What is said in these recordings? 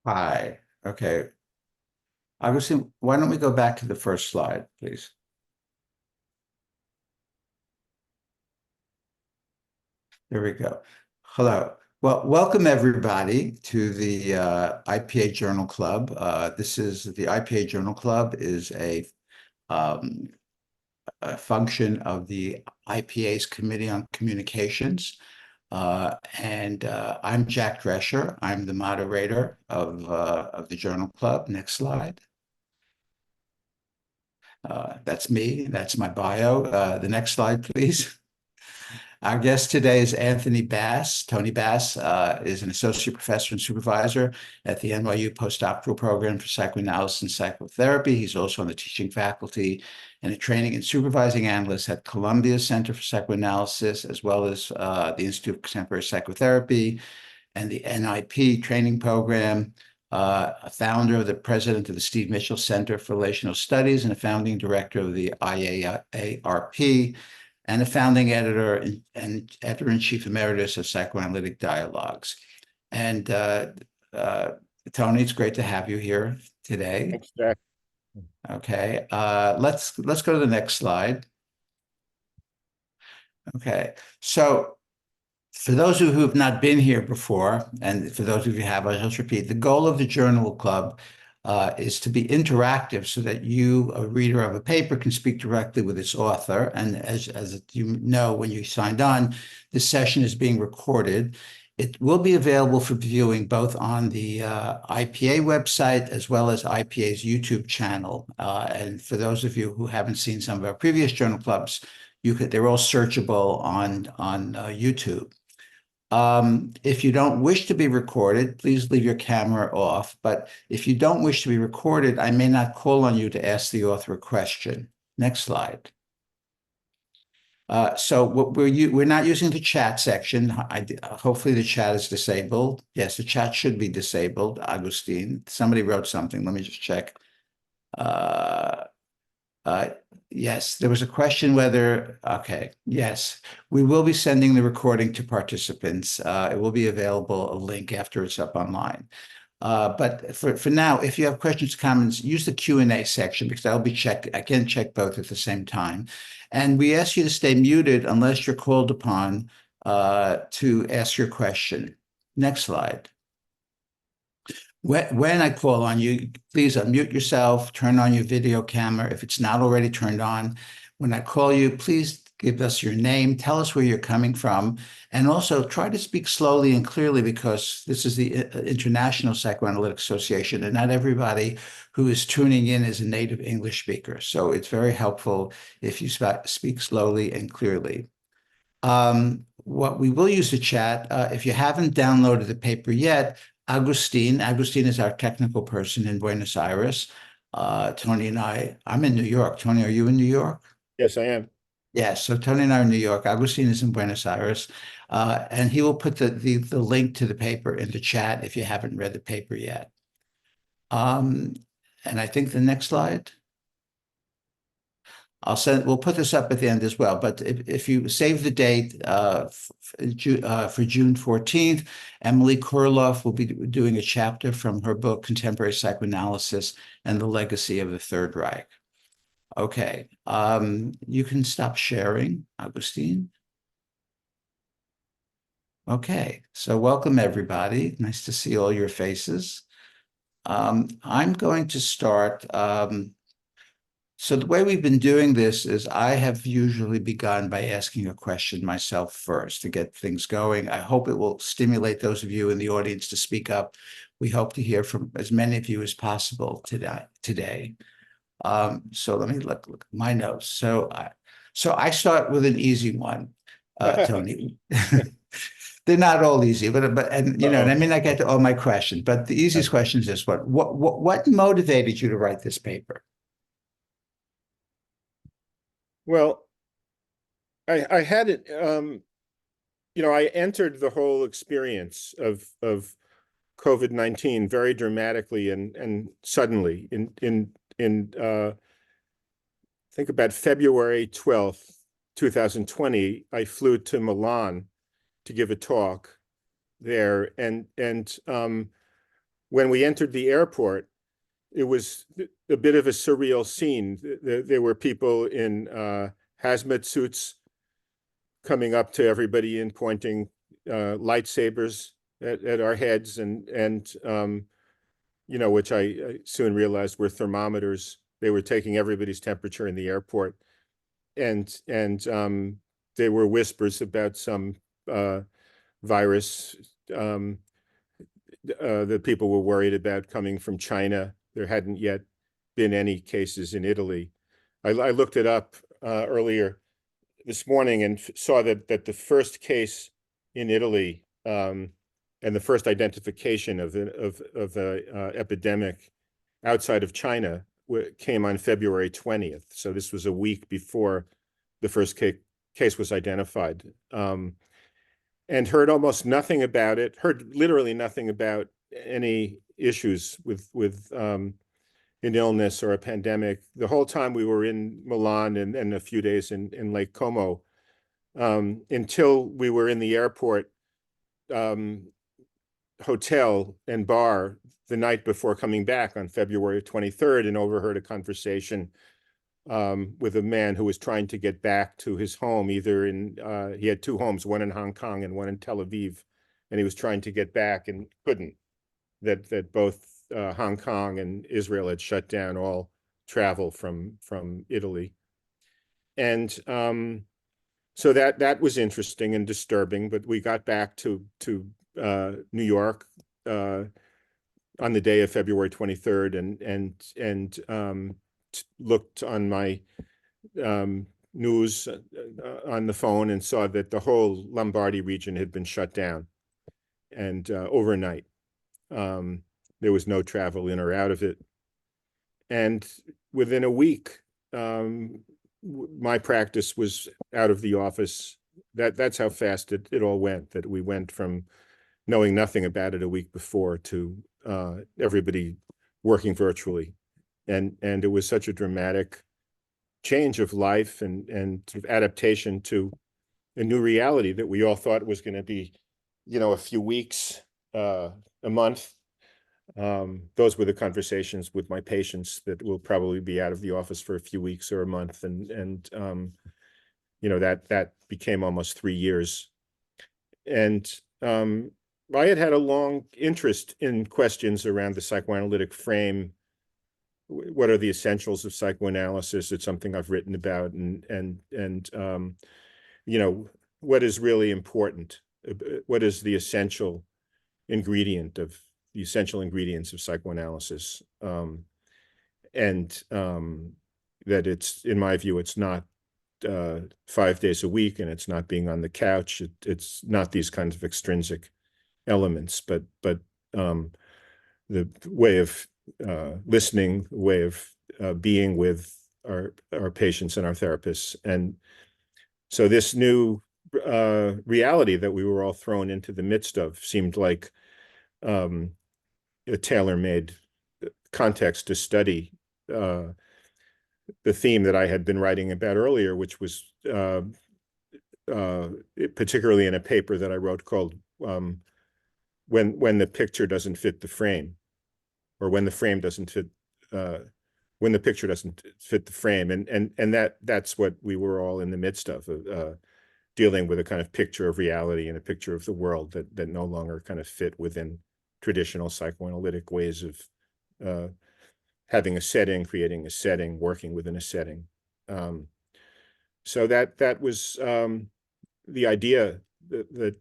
Hi. Okay. Augustine, why don't we go back to the first slide, please? There we go. Hello. Well, welcome everybody to the IPA Journal Club. This is the IPA Journal Club is um, a function of the IPA's Committee on Communications. I'm Jack Drescher. I'm the moderator of the Journal Club. Next slide. That's me. That's my bio. The next slide, please. Our guest today is Anthony Bass. Tony Bass is an associate professor and supervisor at the NYU postdoctoral program for psychoanalysis and psychotherapy. He's also on the teaching faculty and a training and supervising analyst at Columbia Center for Psychoanalysis, as well as the Institute of Contemporary Psychotherapy and the NIP training program. A founder, the president of the Steve Mitchell Center for Relational Studies, and a founding director of the IARP, and a founding editor and editor-in-chief emeritus of Psychoanalytic Dialogues. And Tony, it's great to have you here today. Thanks, Jack. Okay, let's go to the next slide. Okay, so for those of you who have not been here before, and for those of you who have, I'll just repeat, the goal of the Journal Club is to be interactive so that you, a reader of a paper, can speak directly with its author. And as you know, when you signed on, this session is being recorded. It will be available for viewing both on the IPA website as well as IPA's YouTube channel. And for those of you who haven't seen some of our previous Journal Clubs, they're all searchable on YouTube. If you don't wish to be recorded, please leave your camera off. But if you don't wish to be recorded, I may not call on you to ask the author a question. Next slide. So we're not using the chat section. Hopefully the chat is disabled. Yes, the chat should be disabled. Augustine, somebody wrote something. Let me just check. Yes, there was a question whether, okay, yes, we will be sending the recording to participants. It will be available, a link after it's up online. But for now, if you have questions, comments, use the Q&A section because I'll be I can check both at the same time. And we ask you to stay muted unless you're called upon to ask your question. Next slide. When I call on you, please unmute yourself, turn on your video camera if it's not already turned on. When I call you, please give us your name, tell us where you're coming from, and also try to speak slowly and clearly because this is the International Psychoanalytic Association, and not everybody who is tuning in is a native English speaker. So it's very helpful if you speak slowly and clearly. What we will use the chat, if you haven't downloaded the paper yet, Agustin is our technical person in Buenos Aires. Tony and I'm in New York. Tony, are you in New York? Yes, I am. Yes, so Tony and I are in New York. Agustin is in Buenos Aires, and he will put the link to the paper in the chat if you haven't read the paper yet. And I think the next slide. We'll put this up at the end as well, but if you save the date for June 14th, Emily Kurloff will be doing a chapter from her book, Contemporary Psychoanalysis and the Legacy of the Third Reich. Okay, you can stop sharing, Augustine. Okay, so welcome everybody. Nice to see all your faces. I'm going to start. So the way we've been doing this is I have usually begun by asking a question myself first to get things going. I hope it will stimulate those of you in the audience to speak up. We hope to hear from as many of you as possible today. So let me look at my notes. So I start with an easy one, Tony. They're not all easy, but and you know, and I may not get to all my questions, but the easiest question is this one. What motivated you to write this paper? Well, I had it, I entered the whole experience of COVID-19 very dramatically and suddenly in I think about February 12th, 2020, I flew to Milan to give a talk there. And when we entered the airport, it was a bit of a surreal scene. There were people in hazmat suits coming up to everybody and pointing lightsabers at our heads, and which I soon realized were thermometers. They were taking everybody's temperature in the airport, and there were whispers about some virus that people were worried about coming from China. There hadn't yet been any cases in Italy. I looked it up earlier this morning and saw that the first case in Italy and the first identification of the epidemic outside of China came on February 20th. So this was a week before the first case was identified. And heard almost nothing about it, heard literally nothing about any issues with an illness or a pandemic. The whole time we were in Milan and a few days in Lake Como, until we were in the airport hotel and bar the night before coming back on February 23rd, and overheard a conversation with a man who was trying to get back to his home. He had two homes, one in Hong Kong and one in Tel Aviv, and he was trying to get back and couldn't. That both Hong Kong and Israel had shut down all travel from Italy, and so that was interesting and disturbing. But we got back to New York on the day of February 23rd, and looked on my news on the phone and saw that the whole Lombardy region had been shut down, and overnight. There was no travel in or out of it. And within a week, my practice was out of the office. That's how fast it all went, that we went from knowing nothing about it a week before to everybody working virtually. And it was such a dramatic change of life and sort of adaptation to a new reality that we all thought was going to be, a few weeks, a month. Those were the conversations with my patients, that will probably be out of the office for a few weeks or a month. And that became almost 3 years. And I had a long interest in questions around the psychoanalytic frame. What are the essentials of psychoanalysis? It's something I've written about, and what is really important? What is the essential ingredients of psychoanalysis? And that it's, in my view, it's not 5 days a week, and it's not being on the couch. It's not these kinds of extrinsic elements, but the way of listening, way of being with our patients and our therapists. And so this new reality that we were all thrown into the midst of seemed like a tailor-made context to study the theme that I had been writing about earlier, which was particularly in a paper that I wrote called when the picture doesn't fit the frame, or when the frame doesn't fit, when the picture doesn't fit the frame. And that's what we were all in the midst of, dealing with a kind of picture of reality and a picture of the world that no longer kind of fit within traditional psychoanalytic ways of having a setting, creating a setting, working within a setting. So that was the idea that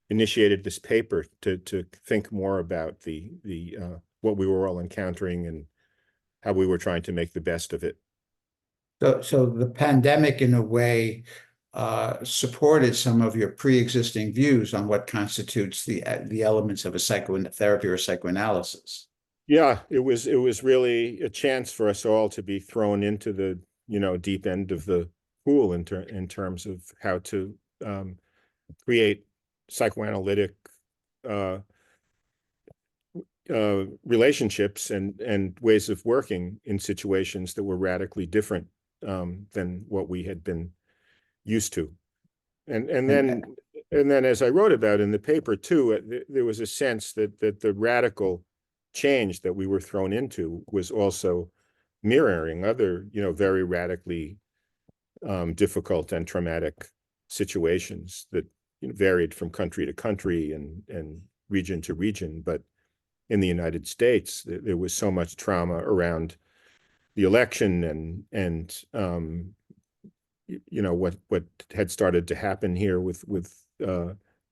initiated this paper, to think more about the what we were all encountering and how we were trying to make the best of it. So the pandemic, in a way, supported some of your pre-existing views on what constitutes the elements of a psychotherapy or psychoanalysis. Yeah, it was really a chance for us all to be thrown into the deep end of the pool in terms of how to create psychoanalytic relationships and ways of working in situations that were radically different than what we had been used to. And then and then, as I wrote about in the paper too, there was a sense that the radical change that we were thrown into was also mirroring other, very radically difficult and traumatic situations that varied from country to country and region to region. But in the United States, there was so much trauma around the election and what had started to happen here with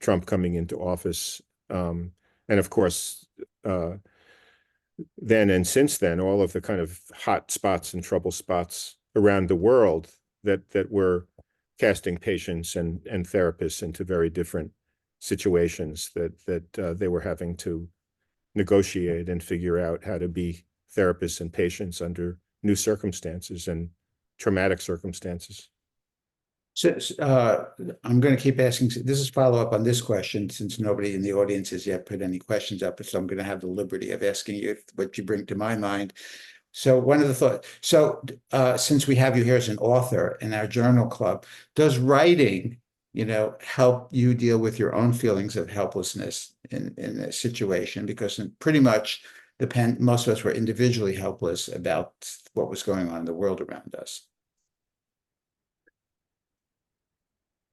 Trump coming into office, and of course then and since then, all of the kind of hot spots and trouble spots around the world that were casting patients and therapists into very different situations that they were having to negotiate and figure out how to be therapists and patients under new circumstances and traumatic circumstances. So I'm going to keep asking. This is follow up on this question, since nobody in the audience has yet put any questions up. So I'm going to have the liberty of asking you what you bring to my mind. So one of the thoughts. So since we have you here as an author in our journal club, does writing, help you deal with your own feelings of helplessness in a situation? Because pretty much most of us were individually helpless about what was going on in the world around us.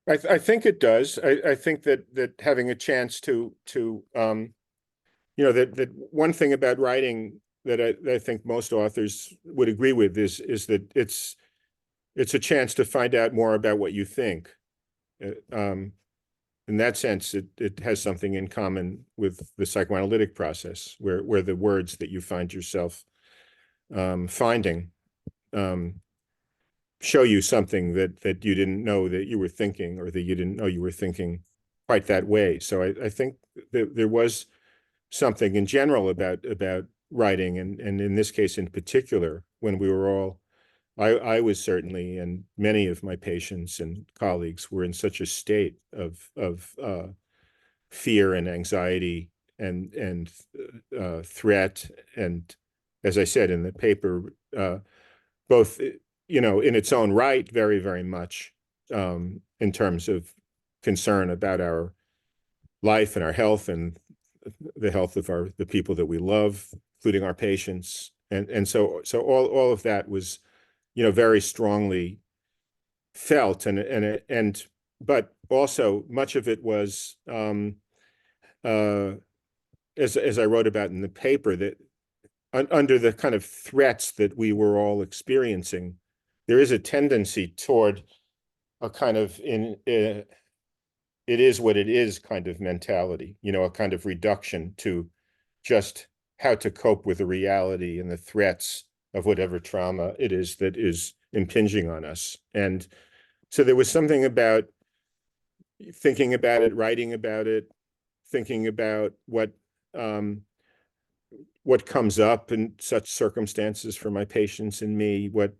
I think it does. I think that having a chance to that one thing about writing that I think most authors would agree with is that it's a chance to find out more about what you think. In that sense, it has something in common with the psychoanalytic process, where the words that you find yourself finding show you something that you didn't know that you were thinking, or that you didn't know you were thinking quite that way. So I think that there was something in general about writing, and in this case in particular, when we were all, I was certainly, and many of my patients and colleagues were in such a state of fear and anxiety and threat, and as I said in the paper, both in its own right, very, very much in terms of concern about our life and our health and the health of the people that we love, including our patients, and so all of that was very strongly felt, but also much of it was as I wrote about in the paper, that under the kind of threats that we were all experiencing, there is a tendency toward a kind of it is what it is kind of mentality, a kind of reduction to just how to cope with the reality and the threats of whatever trauma it is that is impinging on us. And so there was something about thinking about it, writing about it, thinking about what comes up in such circumstances for my patients and me, what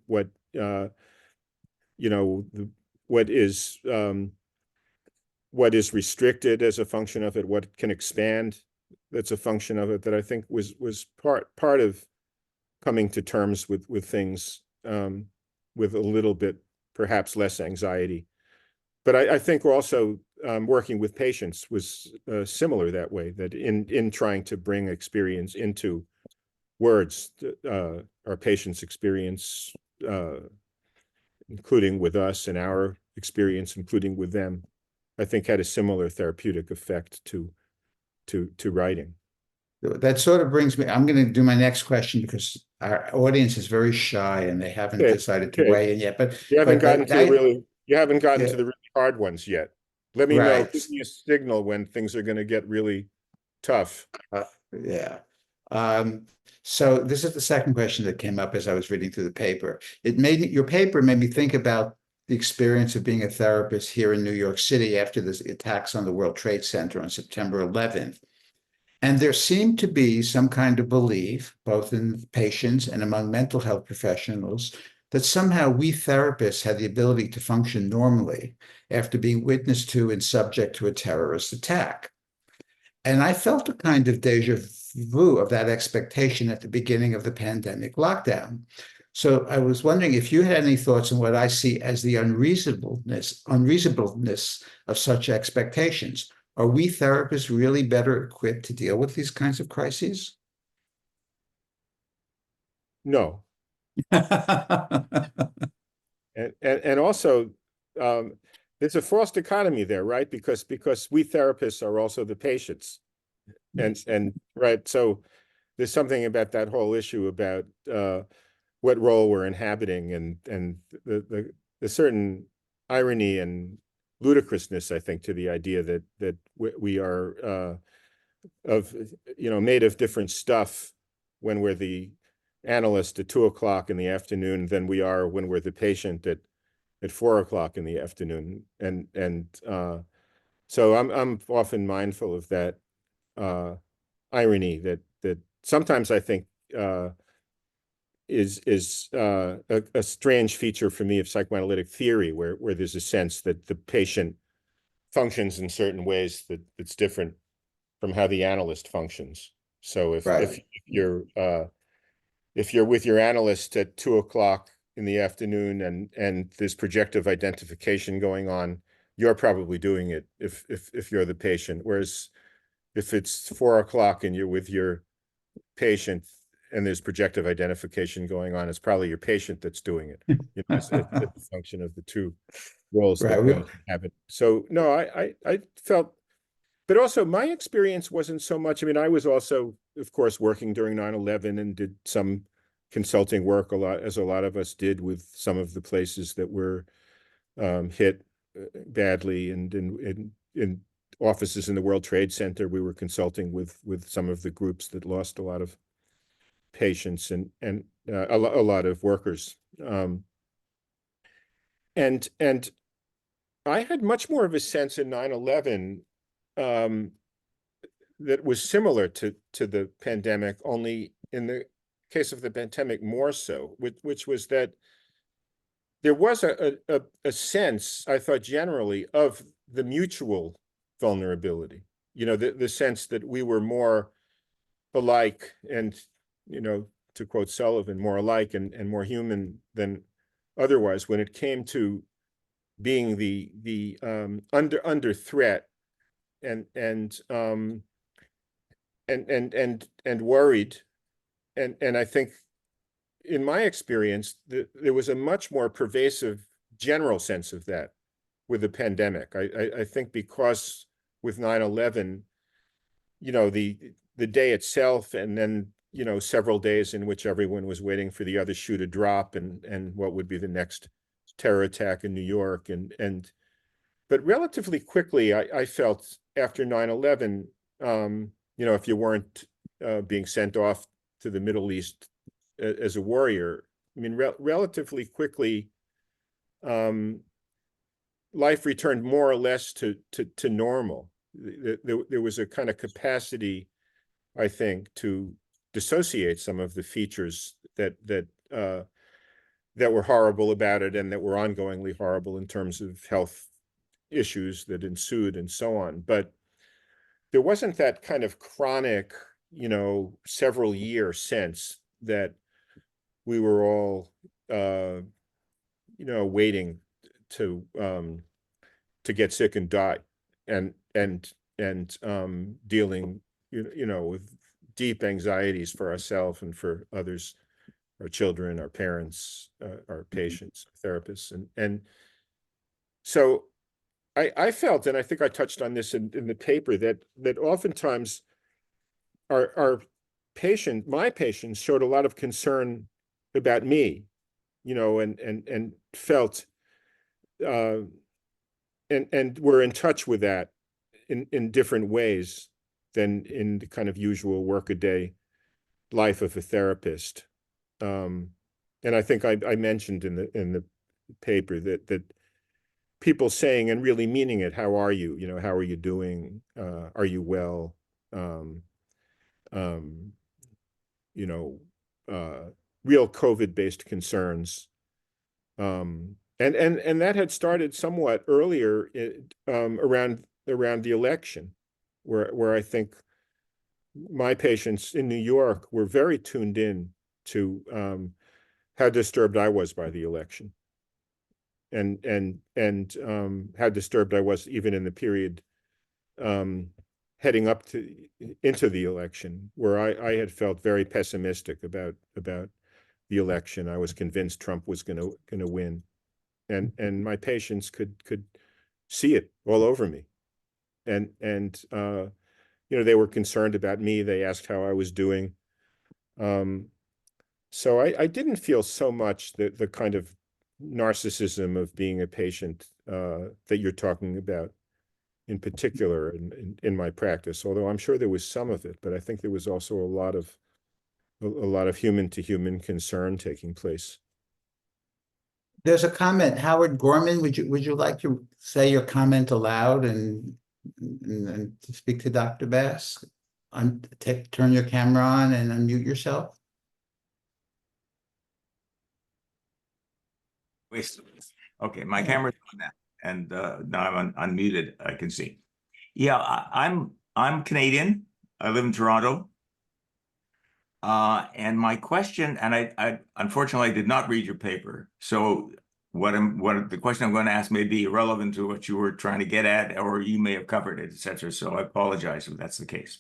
is restricted as a function of it, what can expand that's a function of it, that I think was part of coming to terms with things with a little bit perhaps less anxiety. But I think also working with patients was similar that way, that in trying to bring experience into words, our patients' experience, including with us, and our experience, including with them, I think had a similar therapeutic effect to writing. That sort of brings me, I'm going to do my next question because our audience is very shy and they haven't decided to weigh in yet. But you haven't gotten to the really hard ones yet. Let me know, give me a signal when things are going to get really tough. Yeah. So this is the second question that came up as I was reading through the paper. Your paper made me think about the experience of being a therapist here in New York City after the attacks on the World Trade Center on September 11th. And there seemed to be some kind of belief, both in patients and among mental health professionals, that somehow we therapists had the ability to function normally after being witness to and subject to a terrorist attack. And I felt a kind of deja vu of that expectation at the beginning of the pandemic lockdown. So I was wondering if you had any thoughts on what I see as the unreasonableness of such expectations. Are we therapists really better equipped to deal with these kinds of crises? No. And also, there's a false dichotomy there, right? Because we therapists are also the patients. And right, so there's something about that whole issue about what role we're inhabiting, and the certain irony and ludicrousness, I think, to the idea that we are made of different stuff when we're the analyst at 2 o'clock in the afternoon than we are when we're the patient at 4 o'clock in the afternoon. And so I'm often mindful of that irony that sometimes I think is a strange feature for me of psychoanalytic theory, where there's a sense that the patient functions in certain ways that's different from how the analyst functions. So Right. if you're with your analyst at 2 o'clock in the afternoon and there's projective identification going on, you're probably doing it if you're the patient. Whereas if it's 4 o'clock and you're with your patient and there's projective identification going on, it's probably your patient that's doing it. It's a function of the two roles that Right. one have it. So no, I felt, but also my experience wasn't so much. I mean, I was also, of course, working during 9/11 and did some consulting work a lot, as a lot of us did, with some of the places that were hit badly, and in offices in the World Trade Center, we were consulting with some of the groups that lost a lot of patients and a lot of workers. And I had much more of a sense in 9/11 that was similar to the pandemic, only in the case of the pandemic more so, which was that there was a sense, I thought, generally, of the mutual vulnerability. The sense that we were more alike, and to quote Sullivan, more alike and more human than otherwise, when it came to being the under threat and worried. And I think, in my experience, there was a much more pervasive general sense of that with the pandemic. I think because with 9/11, the day itself, and then several days in which everyone was waiting for the other shoe to drop, and what would be the next terror attack in New York, but relatively quickly, I felt after 9/11, if you weren't being sent off to the Middle East as a warrior, I mean, relatively quickly, life returned more or less to normal. There was a kind of capacity, I think, to dissociate some of the features that were horrible about it, and that were ongoingly horrible in terms of health issues that ensued and so on. But there wasn't that kind of chronic, several year sense that we were all, waiting to get sick and die, and dealing, with deep anxieties for ourselves and for others, our children, our parents, our patients, therapists, and so I felt, and I think I touched on this in the paper, that oftentimes our my patients showed a lot of concern about me, and felt and were in touch with that in different ways than in the kind of usual workaday life of a therapist. And I think I mentioned in the paper that people saying and really meaning it, "How are you? How are you doing? Are you well?" Um, you know, Real COVID-based concerns. And that had started somewhat earlier, around the election, where I think my patients in New York were very tuned in to how disturbed I was by the election, and how disturbed I was even in the period heading up to into the election, where I had felt very pessimistic about the election. I was convinced Trump was going to win, and my patients could see it all over me, and you know, they were concerned about me. They asked how I was doing. So I didn't feel so much the kind of narcissism of being a patient that you're talking about in particular in my practice, although I'm sure there was some of it, but I think there was also a lot of human to human concern taking place. There's a comment, Howard Gorman. Would you like to say your comment aloud and to speak to Dr. Bass? Turn your camera on and unmute yourself. Wait, okay, my camera's on now, and now I'm unmuted. I can see. Yeah, I'm Canadian. I live in Toronto. And my question, and I unfortunately I did not read your paper, so the question I'm going to ask may be irrelevant to what you were trying to get at, or you may have covered it, etc. So I apologize if that's the case.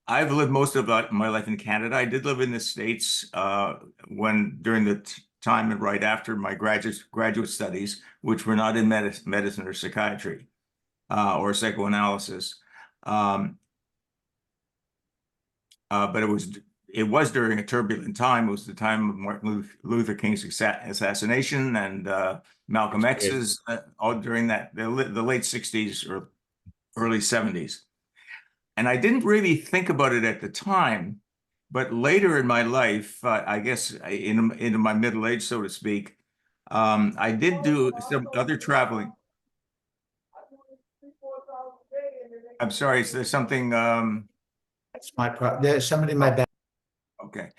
I've lived most of my life in Canada. I did live in the States during the time and right after my graduate studies, which were not in medicine or psychiatry or psychoanalysis. But it was during a turbulent time. It was the time of Martin Luther King's assassination and Malcolm X's, all during the late 60s or early 70s. And I didn't really think about it at the time, but later in my life, I guess into my middle age, so to speak, I did do some other traveling. I'm sorry, is there something? That's my problem. There's somebody in my back. Okay.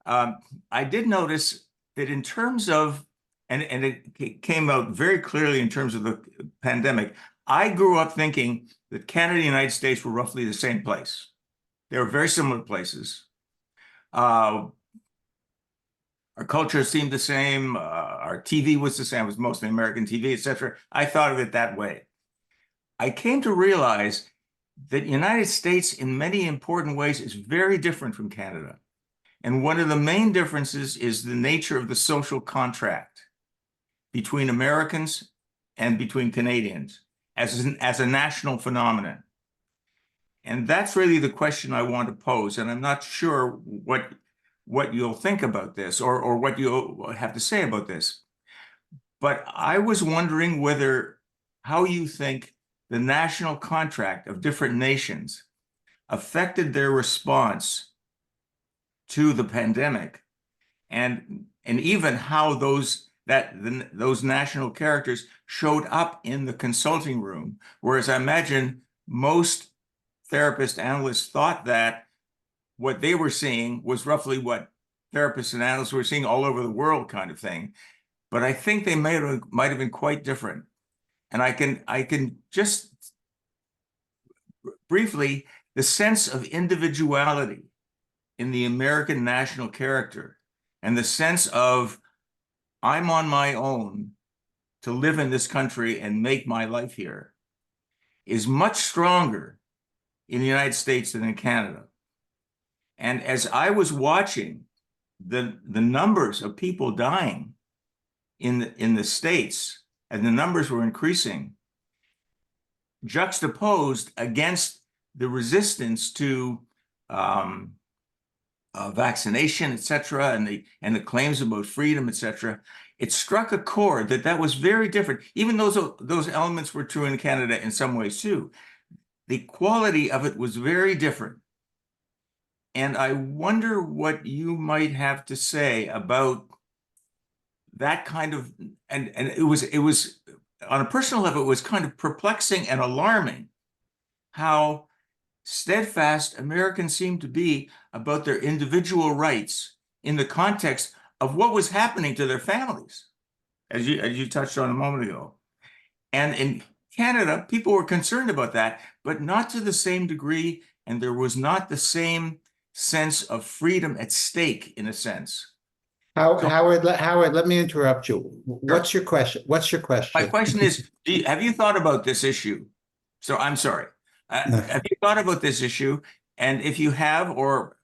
I did notice that in terms of, and it came out very clearly in terms of the pandemic, I grew up thinking that Canada and the United States were roughly the same place. They were very similar places. Our culture seemed the same. Our TV was the same. It was mostly American TV, etc. I thought of it that way. I came to realize that the United States, in many important ways, is very different from Canada. And one of the main differences is the nature of the social contract between Americans and between Canadians as a national phenomenon. And that's really the question I want to pose. And I'm not sure what you'll think about this or what you'll have to say about this. But I was wondering how you think the national contract of different nations affected their response to the pandemic, and even how those national characters showed up in the consulting room. Whereas I imagine most therapists, analysts thought that what they were seeing was roughly what therapists and analysts were seeing all over the world, kind of thing. But I think they might have been quite different. And I can just briefly, the sense of individuality in the American national character and the sense of I'm on my own to live in this country and make my life here is much stronger in the United States than in Canada. And as I was watching the numbers of people dying in the States, and the numbers were increasing, juxtaposed against the resistance to vaccination, etc., and the claims about freedom, etc., it struck a chord that was very different. Even those elements were true in Canada in some ways too. The quality of it was very different. And I wonder what you might have to say about that kind of, and it was on a personal level, it was kind of perplexing and alarming how steadfast Americans seemed to be about their individual rights in the context of what was happening to their families, as you touched on a moment ago. And in Canada, people were concerned about that, but not to the same degree, and there was not the same sense of freedom at stake, in a sense. Howard, let me interrupt you. What's your question? What's your question? My question is, have you thought about this issue? So I'm sorry. Have you thought about this issue? And if you have, or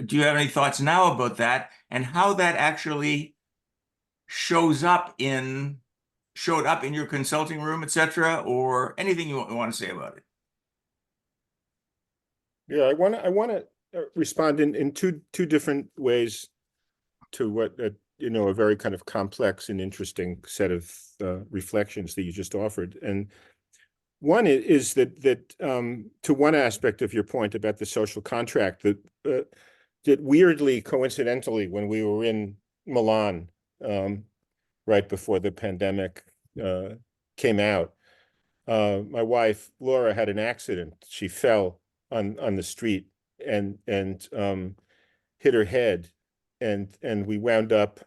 do you have any thoughts now about that and how that actually showed up in your consulting room, et cetera, or anything you want to say about it? Yeah, I want to respond in two different ways to what a very kind of complex and interesting set of reflections that you just offered. And one is that to one aspect of your point about the social contract, that weirdly, coincidentally, when we were in Milan right before the pandemic came out, my wife Laura had an accident. She fell on the street and hit her head, and we wound up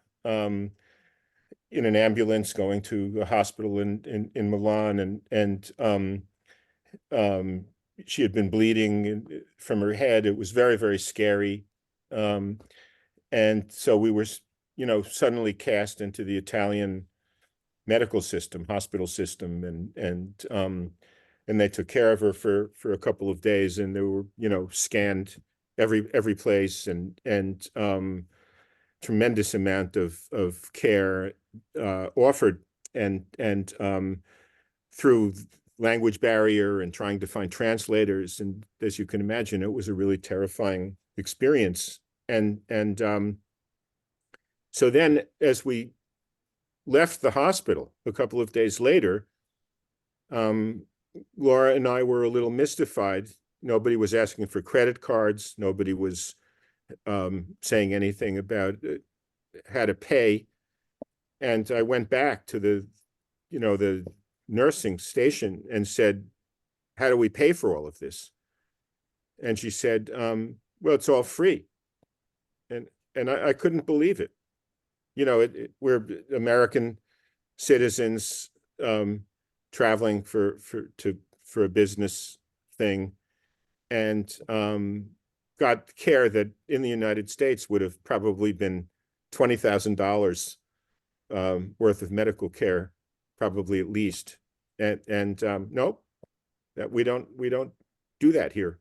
in an ambulance going to a hospital in Milan, and she had been bleeding from her head. It was very, very scary, and so we were suddenly cast into the Italian medical system, hospital system, and they took care of her for a couple of days, and they were scanned every place, and tremendous amount of care offered, and through language barrier and trying to find translators, and as you can imagine, it was a really terrifying experience. And so then, as we left the hospital a couple of days later, Laura and I were a little mystified. Nobody was asking for credit cards. Nobody was saying anything about how to pay. And I went back to the nursing station and said, "How do we pay for all of this?" And she said, "Well, it's all free." And I couldn't believe it. We're American citizens traveling for a business thing, and got care that in the United States would have probably been $20,000 worth of medical care, probably at least. And nope, that we don't do that here.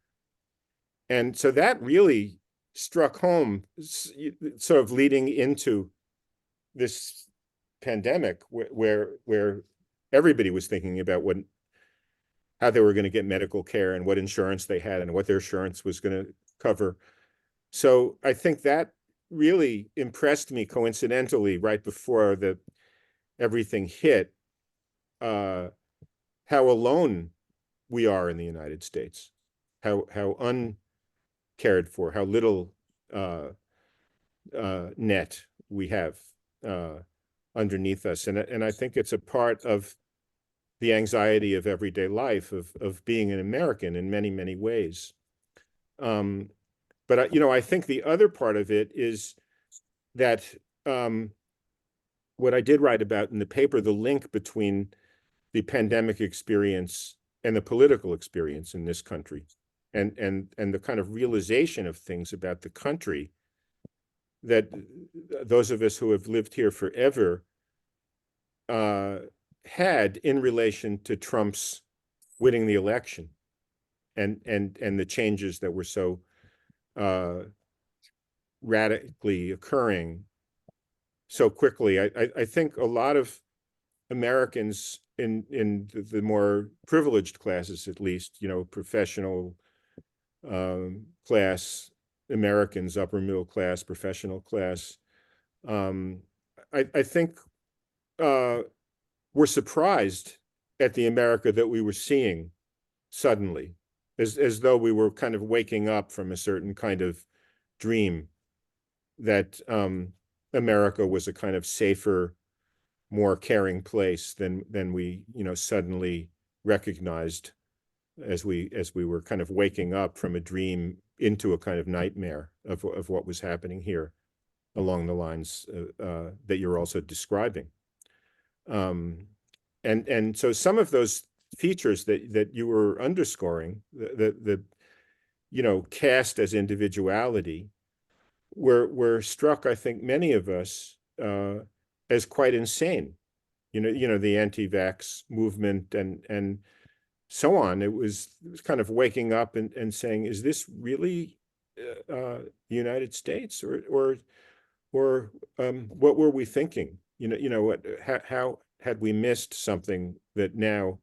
And so that really struck home, sort of leading into this pandemic, where everybody was thinking about how they were going to get medical care and what insurance they had and what their insurance was going to cover. So I think that really impressed me, coincidentally, right before everything hit, how alone we are in the United States, how uncared for, how little net we have underneath us. And I think it's a part of the anxiety of everyday life, of being an American in many, many ways. But I think the other part of it is that what I did write about in the paper, the link between the pandemic experience and the political experience in this country, and the kind of realization of things about the country that those of us who have lived here forever had in relation to Trump's winning the election, and the changes that were so radically occurring so quickly. I think a lot of Americans in the more privileged classes, at least, professional class Americans, upper middle class, professional class, I think were surprised at the America that we were seeing suddenly, as though we were kind of waking up from a certain kind of dream that America was a kind of safer, more caring place than we suddenly recognized as we were kind of waking up from a dream into a kind of nightmare of what was happening here along the lines that you're also describing. And so some of those features that you were underscoring, cast as individuality were struck, I think, many of us as quite insane. The anti-vax movement and so on. It was kind of waking up and saying, is this really the United States, or what were we thinking? How had we missed something that now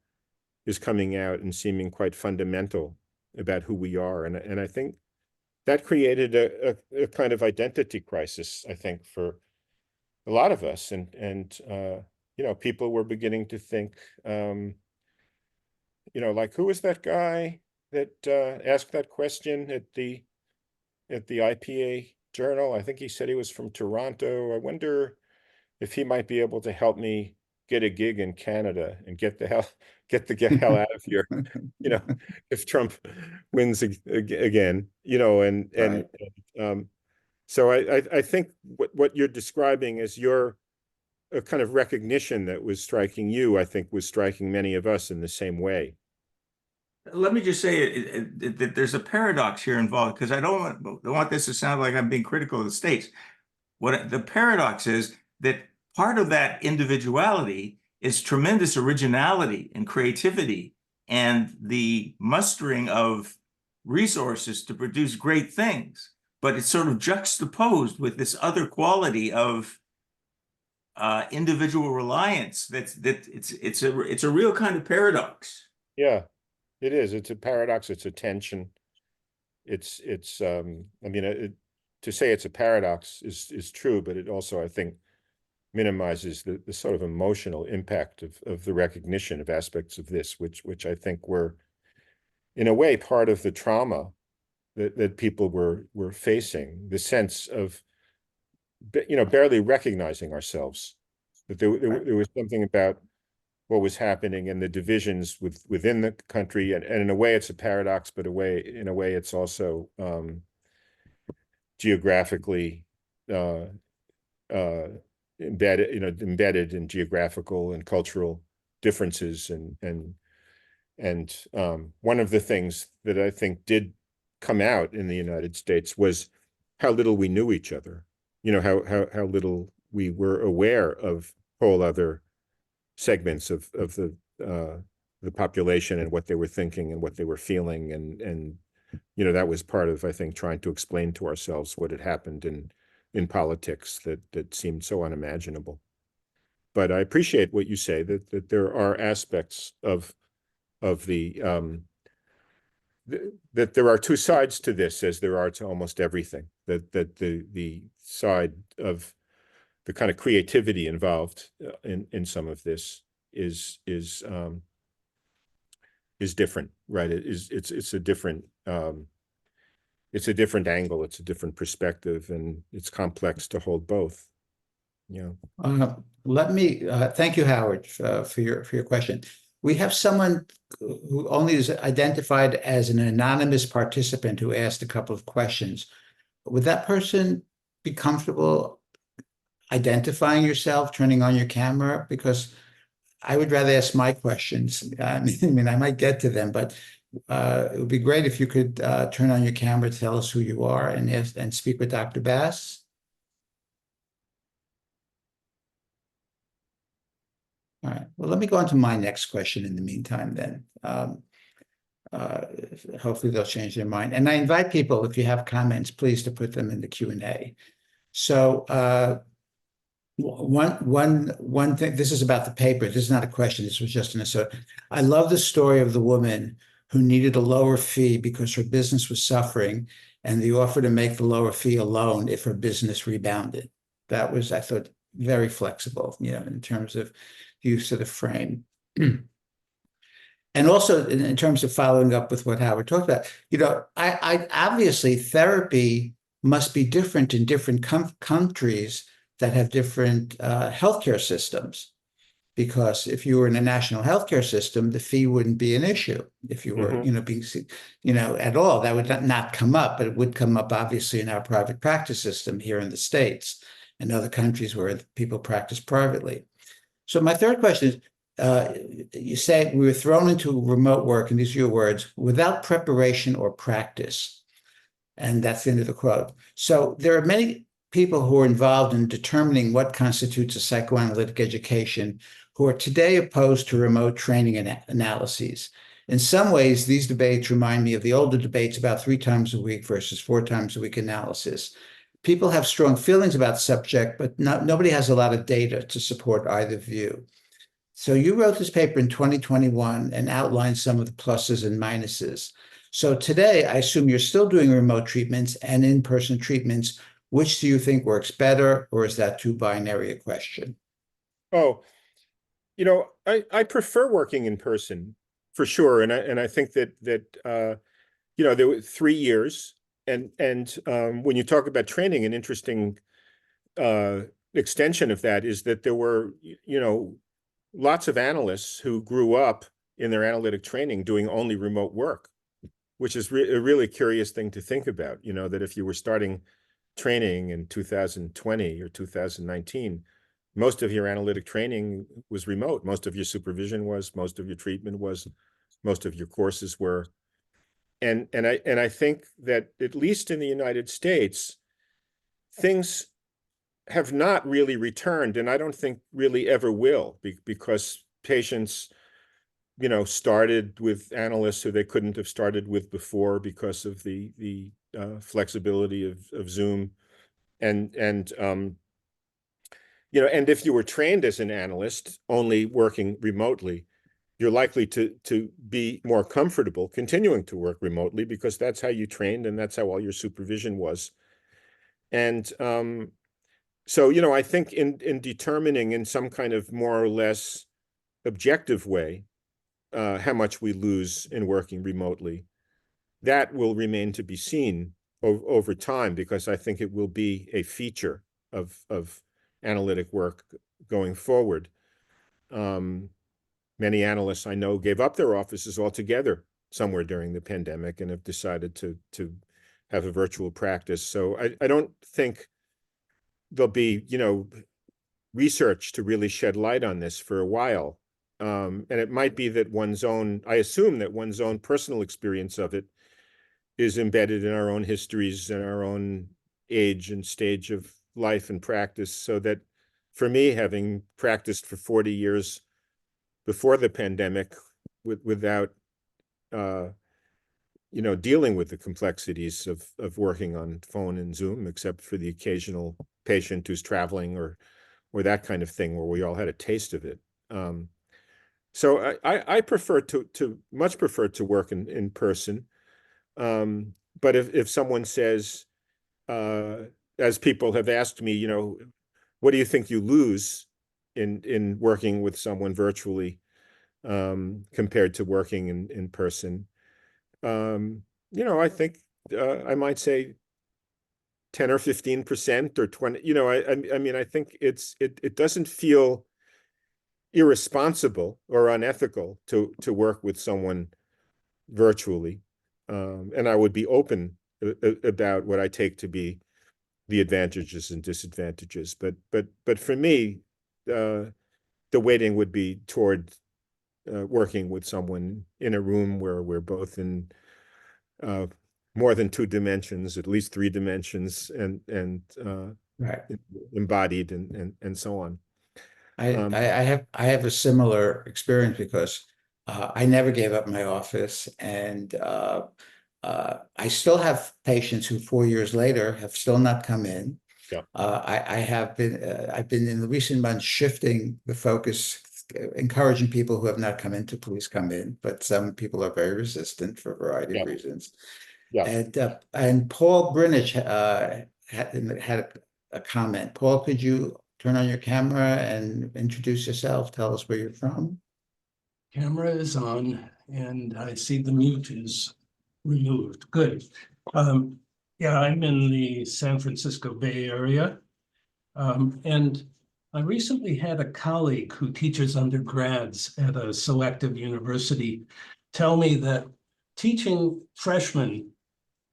is coming out and seeming quite fundamental about who we are? And I think that created a kind of identity crisis, I think, for a lot of us. And people were beginning to think, like, who was that guy that asked that question at the IPA Journal? I think he said he was from Toronto. I wonder if he might be able to help me get a gig in Canada and get the hell out of here. If Trump wins again, Right. so I think what you're describing is your a kind of recognition that was striking you, I think, was striking many of us in the same way. Let me just say that there's a paradox here involved, because I don't want this to sound like I'm being critical of the states. What the paradox is that part of that individuality is tremendous originality and creativity and the mustering of resources to produce great things. But it's sort of juxtaposed with this other quality of individual reliance. It's a real kind of paradox. Yeah, it is. It's a paradox. It's a tension. To say it's a paradox is true, but it also, I think, minimizes the sort of emotional impact of the recognition of aspects of this, which I think were, in a way, part of the trauma that people were facing, the sense of, barely recognizing ourselves, that there was something about what was happening and the divisions within the country, and in a way it's a paradox, but in a way it's also geographically embedded in geographical and cultural differences, and one of the things that I think did come out in the United States was how little we knew each other, how little we were aware of whole other segments of the population and what they were thinking and what they were feeling, and that was part of, I think, trying to explain to ourselves what had happened in politics that seemed so unimaginable. But I appreciate what you say, that there are aspects of that there are two sides to this, as there are to almost everything. That the side of the kind of creativity involved in some of this is different, right? It's a different angle, it's a different perspective, and it's complex to hold both. Let me thank you, Howard, for your question. We have someone who only is identified as an anonymous participant who asked a couple of questions. Would that person be comfortable identifying yourself, turning on your camera? Because I would rather ask my questions. I mean, I might get to them, but it would be great if you could turn on your camera, tell us who you are, and speak with Dr. Bass. All right. Well, let me go on to my next question in the meantime, then. Hopefully they'll change their mind. And I invite people, if you have comments, please to put them in the Q&A. So one thing, this is about the paper. This is not a question. This was just an aside. I love the story of the woman who needed a lower fee because her business was suffering, and the offer to make the lower fee alone if her business rebounded. That was, I thought, very flexible, in terms of use of the frame. And also in terms of following up with what Howard talked about, I obviously therapy must be different in different countries that have different healthcare systems. Because if you were in a national healthcare system, the fee wouldn't be an issue. If you were, being, at all, that would not come up, but it would come up obviously in our private practice system here in the States and other countries where people practice privately. So my third question is, you say we were thrown into remote work, and these are your words, without preparation or practice. And that's the end of the quote. So there are many people who are involved in determining what constitutes a psychoanalytic education who are today opposed to remote training and analyses. In some ways, these debates remind me of the older debates about 3 times a week versus 4 times a week analysis. People have strong feelings about the subject, but nobody has a lot of data to support either view. So you wrote this paper in 2021 and outlined some of the pluses and minuses. So today, I assume you're still doing remote treatments and in-person treatments. Which do you think works better, or is that too binary a question? Oh, I prefer working in person for sure, and I think that there were 3 years, and when you talk about training, an interesting extension of that is that there were lots of analysts who grew up in their analytic training doing only remote work, which is a really curious thing to think about. That if you were starting training in 2020 or 2019, most of your analytic training was remote. Most of your supervision was, most of your treatment was, most of your courses were. And I think that at least in the United States, things have not really returned, and I don't think really ever will, because patients, started with analysts who they couldn't have started with before because of the flexibility of Zoom, and if you were trained as an analyst only working remotely, you're likely to be more comfortable continuing to work remotely because that's how you trained and that's how all your supervision was. And so, I think in determining in some kind of more or less objective way how much we lose in working remotely, that will remain to be seen over time, because I think it will be a feature of analytic work going forward. Many analysts I know gave up their offices altogether somewhere during the pandemic and have decided to have a virtual practice. So I don't think there'll be, research to really shed light on this for a while. And it might be that I assume that one's own personal experience of it is embedded in our own histories and our own age and stage of life and practice. So that for me, having practiced for 40 years before the pandemic without dealing with the complexities of working on phone and Zoom, except for the occasional patient who's traveling or that kind of thing where we all had a taste of it. So I much prefer to work in person. But if someone says, as people have asked me, what do you think you lose in working with someone virtually compared to working in person? I think I might say 10 or 15% or 20. I mean, I think it doesn't feel irresponsible or unethical to work with someone virtually, and I would be open about what I take to be the advantages and disadvantages. But for me, the weighting would be toward working with someone in a room where we're both in more than 2 dimensions, at least 3 dimensions, and Right. embodied and so on. I have a similar experience because I never gave up my office, and I still have patients who 4 years later have still not come in. Yeah. I've been in the recent months shifting the focus, encouraging people who have not come in to please come in, but some people are very resistant for a variety of reasons. Yeah. And Paul Brinich had a comment. Paul, could you turn on your camera and introduce yourself? Tell us where you're from. Camera is on, and I see the mute is removed. Good. Yeah, I'm in the San Francisco Bay Area. And I recently had a colleague who teaches undergrads at a selective university tell me that teaching freshmen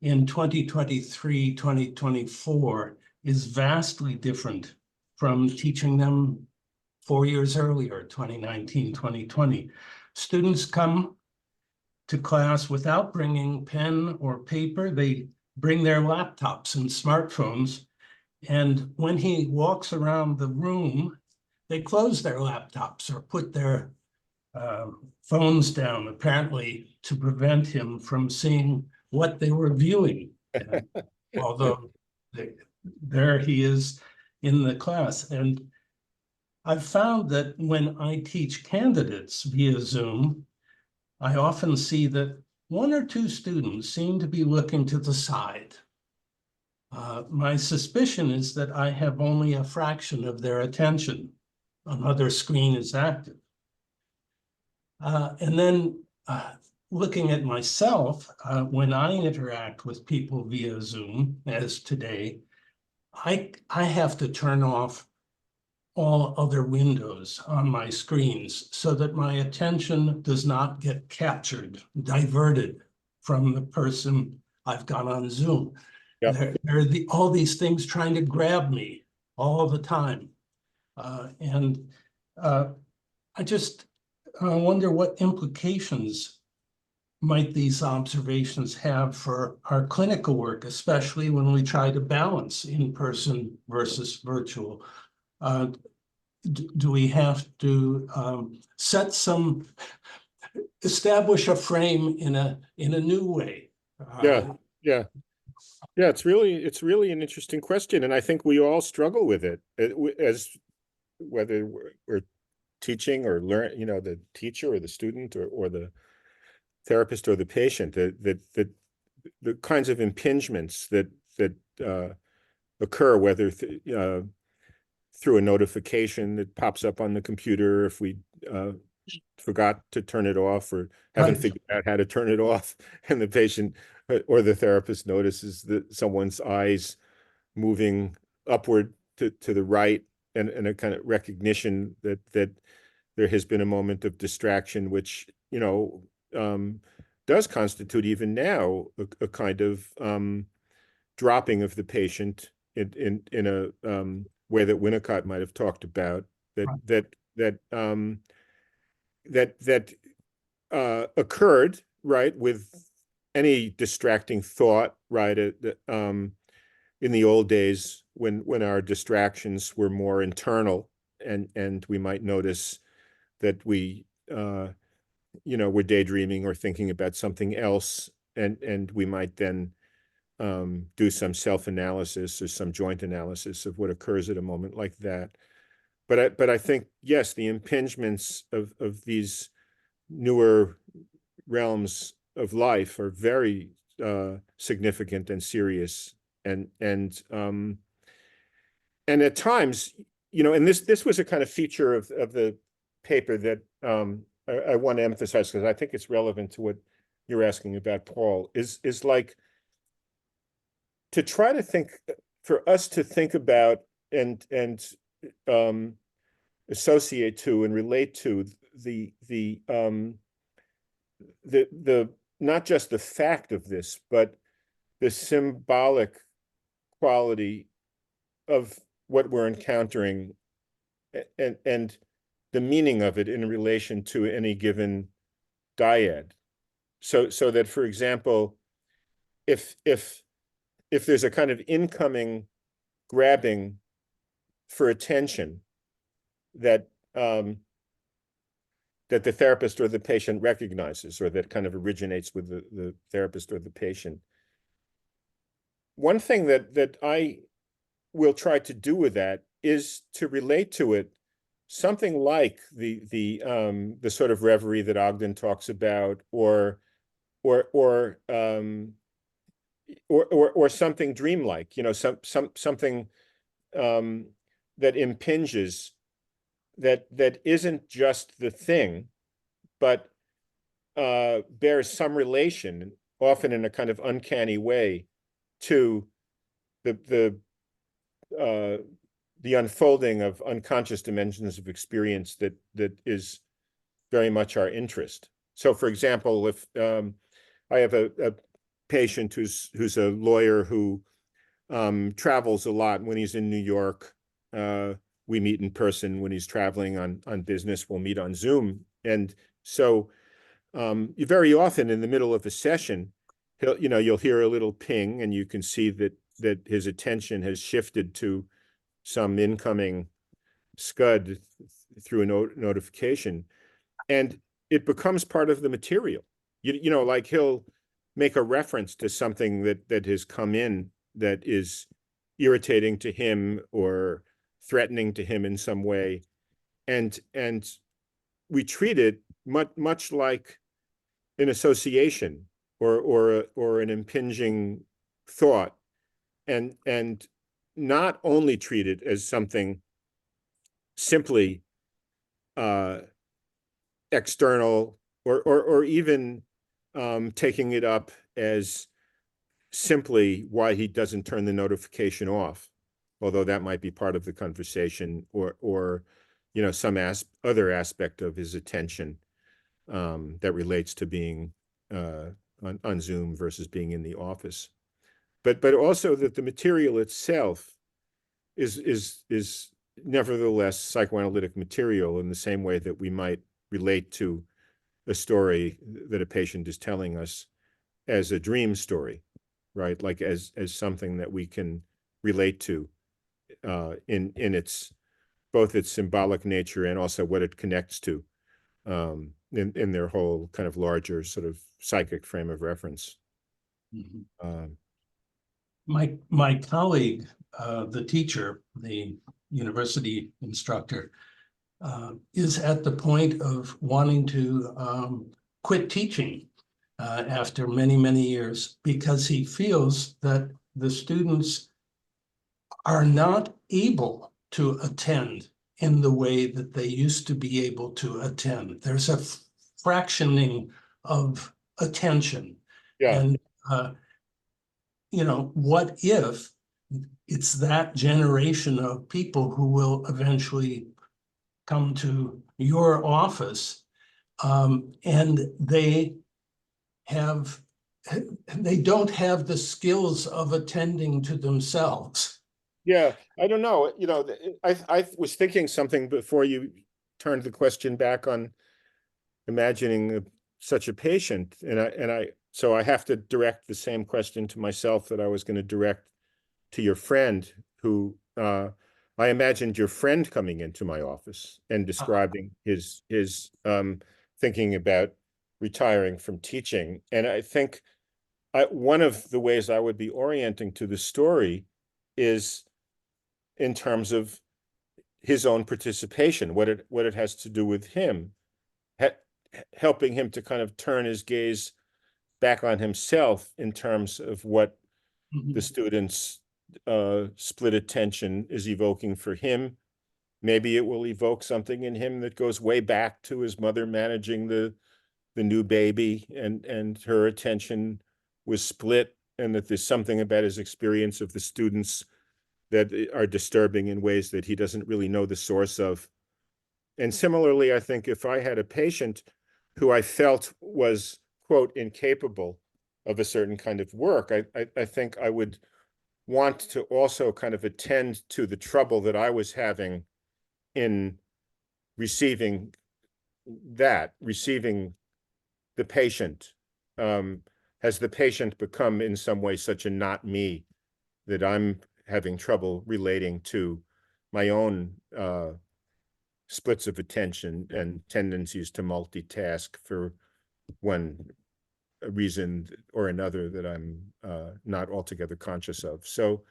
in 2023, 2024 is vastly different from teaching them 4 years earlier, 2019, 2020. Students come to class without bringing pen or paper. They bring their laptops and smartphones. And when he walks around the room, they close their laptops or put their phones down, apparently to prevent him from seeing what they were viewing. Although there he is in the class. And I've found that when I teach candidates via Zoom, I often see that one or two students seem to be looking to the side. My suspicion is that I have only a fraction of their attention. Another screen is active. And then looking at myself, when I interact with people via Zoom, as today, I have to turn off all other windows on my screens so that my attention does not get captured, diverted from the person I've got on Zoom. Yep. There are all these things trying to grab me all the time. I just wonder what implications might these observations have for our clinical work, especially when we try to balance in-person versus virtual. Do we have to establish a frame in a new way? Yeah. It's really an interesting question, and I think we all struggle with it, as whether we're teaching or learn, the teacher or the student or the therapist or the patient. The kinds of impingements that occur, whether through a notification that pops up on the computer if we forgot to turn it off or haven't figured out how to turn it off, and the patient or the therapist notices that someone's eyes moving upward to the right, and a kind of recognition that there has been a moment of distraction, which does constitute even now a kind of dropping of the patient in a way that Winnicott might have talked about, that occurred, right, with any distracting thought, right, in the old days when our distractions were more internal, and we might notice that we we're daydreaming or thinking about something else, and we might then do some self-analysis or some joint analysis of what occurs at a moment like that. But I think, yes, the impingements of these newer realms of life are very significant and serious, and at times, and this was a kind of feature of the paper that I want to emphasize, because I think it's relevant to what you're asking about, Paul, is like to try to think, for us to think about and associate to and relate to the not just the fact of this, but the symbolic quality of what we're encountering, and the meaning of it in relation to any given dyad. So that, for example, if there's a kind of incoming grabbing for attention that that the therapist or the patient recognizes, or that kind of originates with the therapist or the patient, one thing that I will try to do with that is to relate to it something like the sort of reverie that Ogden talks about, or something dreamlike, something that impinges, that isn't just the thing, but bears some relation, often in a kind of uncanny way, to the unfolding of unconscious dimensions of experience that is very much our interest. So, for example, if I have a patient who's a lawyer who travels a lot. When he's in New York, we meet in person. When he's traveling on business, we'll meet on Zoom. And so very often in the middle of a session, you'll hear a little ping, and you can see that his attention has shifted to some incoming scud through a notification, and it becomes part of the material. Like he'll make a reference to something that has come in that is irritating to him or threatening to him in some way, and we treat it much like an association or an impinging thought, and not only treat it as something simply external, or even taking it up as simply why he doesn't turn the notification off, although that might be part of the conversation, or some other aspect of his attention that relates to being on Zoom versus being in the office. But also that the material itself is nevertheless psychoanalytic material, in the same way that we might relate to a story that a patient is telling us as a dream story, right? Like as something that we can relate to in its both its symbolic nature and also what it connects to in their whole kind of larger sort of psychic frame of reference. Mm-hmm. My colleague, the teacher, the university instructor, is at the point of wanting to quit teaching after many, many years, because he feels that the students are not able to attend in the way that they used to be able to attend. There's a fractioning of attention. Yeah. And, what if it's that generation of people who will eventually come to your office, and they don't have the skills of attending to themselves? Yeah, I don't know. I was thinking something before you turned the question back on imagining such a patient, so I have to direct the same question to myself that I was going to direct to your friend, who I imagined your friend coming into my office and describing his thinking about retiring from teaching. And I think one of the ways I would be orienting to the story is in terms of his own participation, what it has to do with him, helping him to kind of turn his gaze back on himself in terms of what the students' split attention is evoking for him. Maybe it will evoke something in him that goes way back to his mother managing the new baby, and her attention was split, and that there's something about his experience of the students that are disturbing in ways that he doesn't really know the source of. And similarly, I think if I had a patient who I felt was, quote, incapable of a certain kind of work, I think I would want to also kind of attend to the trouble that I was having in receiving the patient. Has the patient become in some way such a not me that I'm having trouble relating to my own splits of attention and tendencies to multitask for one reason or another that I'm not altogether conscious of. So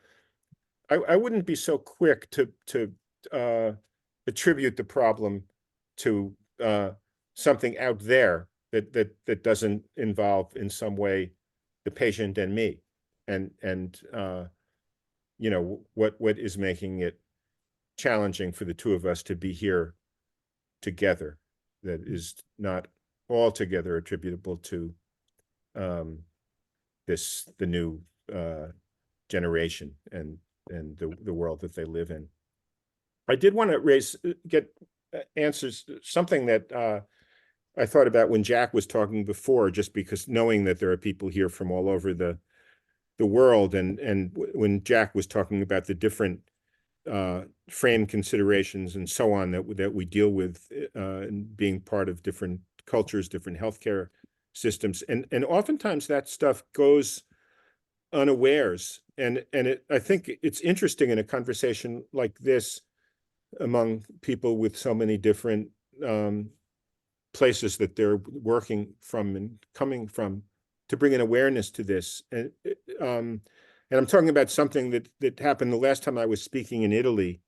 I wouldn't be so quick to attribute the problem to something out there that doesn't involve in some way the patient and me, and what is making it challenging for the two of us to be here together, that is not altogether attributable to the new generation and the world that they live in. I did want to get answers, something that I thought about when Jack was talking before, just because knowing that there are people here from all over the world, and when Jack was talking about the different frame considerations and so on that we deal with, and being part of different cultures, different healthcare systems. And oftentimes that stuff goes unawares. And I think it's interesting in a conversation like this among people with so many different places that they're working from and coming from, to bring an awareness to this. And I'm talking about something that happened the last time I was speaking in Italy,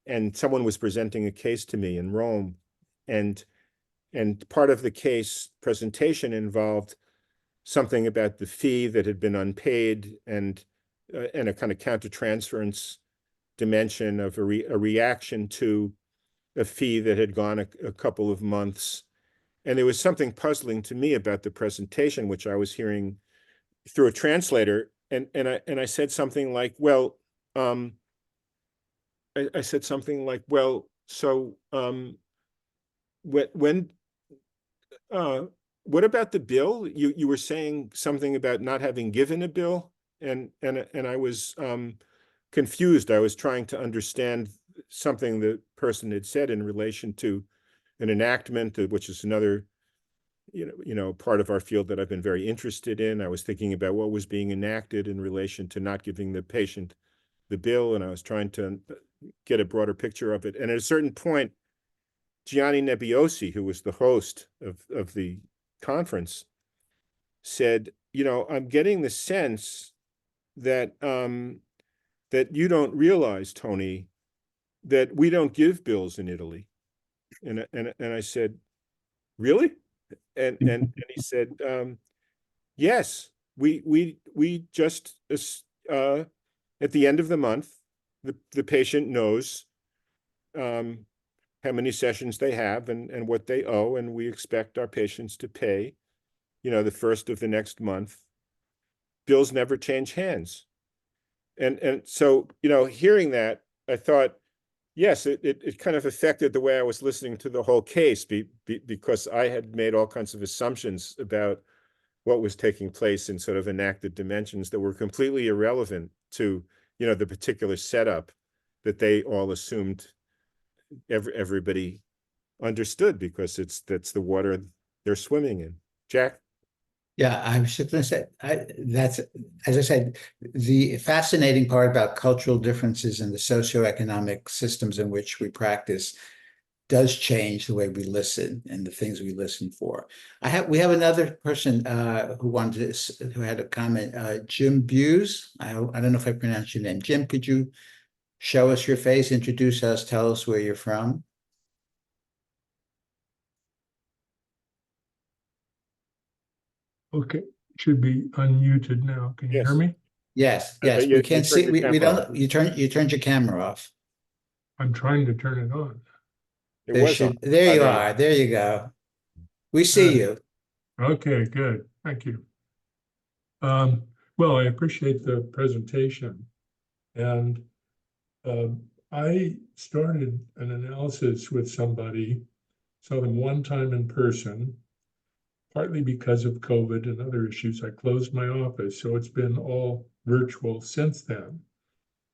and someone was presenting a case to me in Rome, and part of the case presentation involved something about the fee that had been unpaid, and a kind of countertransference dimension of a reaction to a fee that had gone a couple of months. And there was something puzzling to me about the presentation, which I was hearing through a translator. And I said something like, well, I said something like, well, so what about the bill? You were saying something about not having given a bill, and I was confused. I was trying to understand something the person had said in relation to an enactment, which is another part of our field that I've been very interested in. I was thinking about what was being enacted in relation to not giving the patient the bill, and I was trying to get a broader picture of it. And at a certain point, Gianni Nebbiosi, who was the host of the conference, said, I'm getting the sense that that you don't realize, Tony, that we don't give bills in Italy. And I said, really? And he said, yes, we just at the end of the month, the patient knows how many sessions they have and what they owe, and we expect our patients to pay, the first of the next month. Bills never change hands. And so, hearing that, I thought, yes, it kind of affected the way I was listening to the whole case, because I had made all kinds of assumptions about what was taking place in sort of enacted dimensions that were completely irrelevant to, the particular setup that they all assumed everybody understood, because that's the water they're swimming in. Jack? Yeah, I was just going to say, that's, as I said, the fascinating part about cultural differences in the socioeconomic systems in which we practice does change the way we listen and the things we listen for. We have another person who had a comment, Jim Buse. I don't know if I pronounced your name. Jim, could you show us your face, introduce us, tell us where you're from? Okay, should be unmuted now. Can you hear me? Yes, we can't see. We don't. You turned your camera off. I'm trying to turn it on. There you are. There you go. We see you. Okay, good. Thank you. Well, I appreciate the presentation. And I started an analysis with somebody, saw them one time in person, partly because of COVID and other issues. I closed my office, so it's been all virtual since then.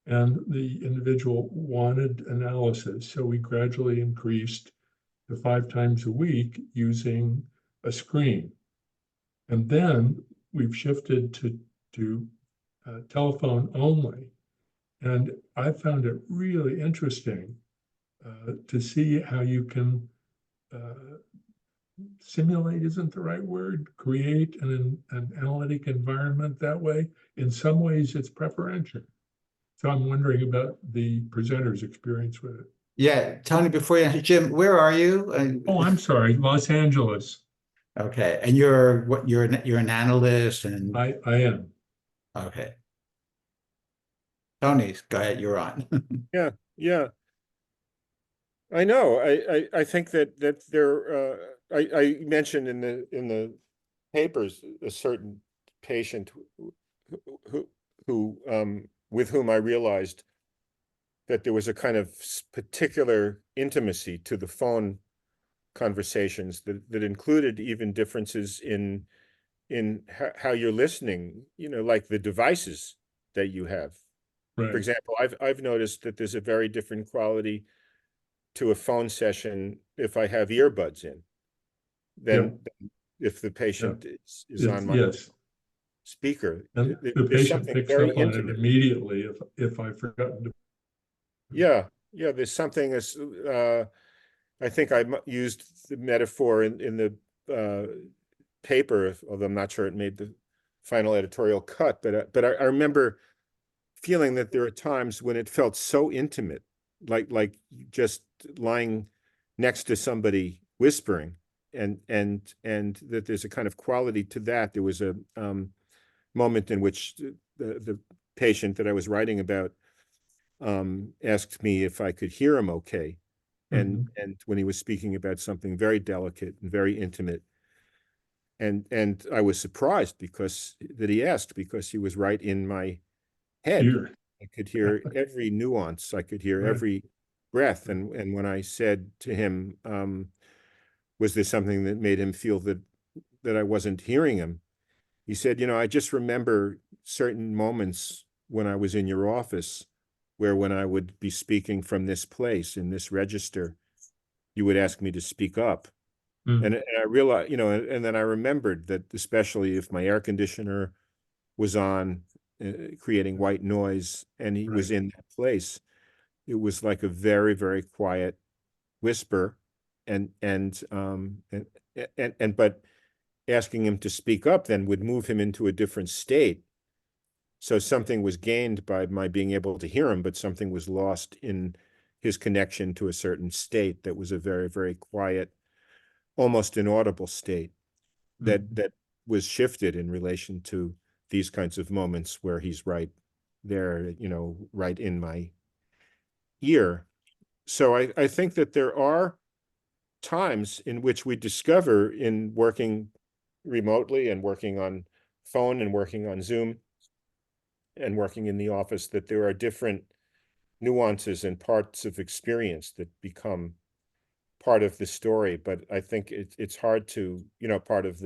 And the individual wanted analysis, so we gradually increased to 5 times a week using a screen. And then we've shifted to telephone only. And I found it really interesting to see how you can simulate isn't the right word, create an analytic environment that way. In some ways, it's preferential. So I'm wondering about the presenter's experience with it. Yeah, Tony, before you answer, Jim, where are you? Oh, I'm sorry, Los Angeles. Okay, and you're an analyst, and I am. Okay. Tony, go ahead, you're on. Yeah. I know. I think that there. I mentioned in the papers a certain patient who with whom I realized that there was a kind of particular intimacy to the phone conversations that included even differences in how you're listening. Like the devices that you have. Right. For example, I've noticed that there's a very different quality to a phone session if I have earbuds in than if the patient is on my Yes, speaker. and the There's patient something picks very up on it intimate. immediately if I've forgotten to. Yeah, there's something as I think used the metaphor in the paper, although I'm not sure it made the final editorial cut, but I remember feeling that there are times when it felt so intimate, like just lying next to somebody whispering, and that there's a kind of quality to that. There was a moment in which the patient that I was writing about asked me if I could hear him okay. And when he was speaking about something very delicate and very intimate, and I was surprised that he asked, because he was right in my head. Here. I could hear every nuance. I could hear Right. every breath. And when I said to him, was there something that made him feel that I wasn't hearing him? He said, I just remember certain moments when I was in your office where, when I would be speaking from this place in this register, you would ask me to speak up. And I realized, and then I remembered that, especially if my air conditioner was on, creating white noise, and he was in that place, it was like a very, very quiet whisper, but asking him to speak up then would move him into a different state. So something was gained by my being able to hear him, but something was lost in his connection to a certain state that was a very, very quiet, almost inaudible state that was shifted in relation to these kinds of moments where he's right there, right in my ear. So I think that there are times in which we discover, in working remotely and working on phone and working on Zoom and working in the office, that there are different nuances and parts of experience that become part of the story. But I think it's hard to, part of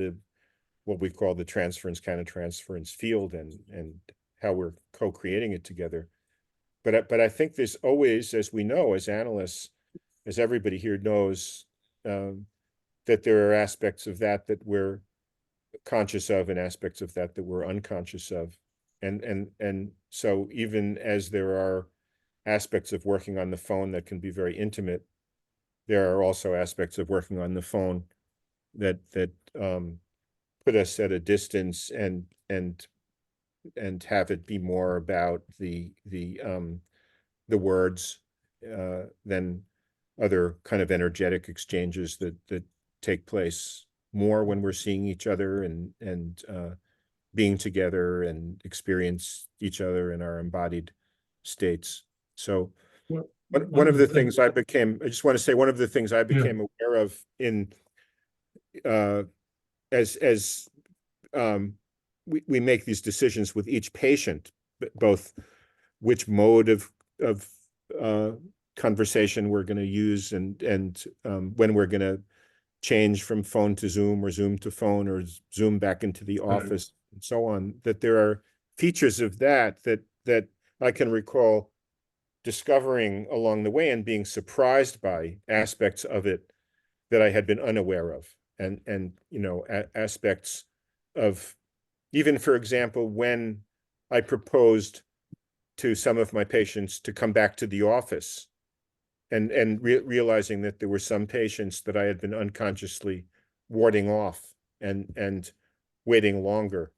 what we call the transference, countertransference field, and how we're co-creating it together. But I think there's always, as we know, as analysts, as everybody here knows, that there are aspects of that we're conscious of, and aspects of that we're unconscious of. And so even as there are aspects of working on the phone that can be very intimate, there are also aspects of working on the phone that put us at a distance, and have it be more about the words than other kind of energetic exchanges that take place more when we're seeing each other and being together and experience each other in our embodied states. So one of the things I just want to say, one of the things I became aware of in as we make these decisions with each patient, both which mode of conversation we're going to use, and when we're going to change from phone to Zoom, or Zoom to phone, or Zoom back into the office, and so on, that there are features of that I can recall discovering along the way, and being surprised by aspects of it that I had been unaware of, and aspects of, even, for example, when I proposed to some of my patients to come back to the office, and realizing that there were some patients that I had been unconsciously warding off and waiting longer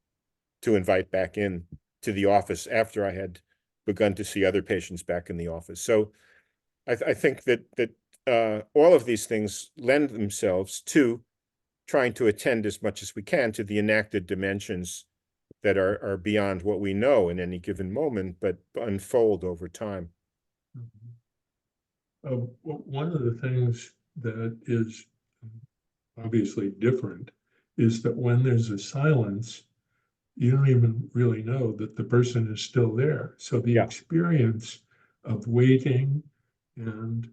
to invite back in to the office after I had begun to see other patients back in the office. So I think that all of these things lend themselves to trying to attend as much as we can to the enacted dimensions that are beyond what we know in any given moment, but unfold over time. One of the things that is obviously different is that when there's a silence, you don't even really know that the person is still there. So the experience of waiting and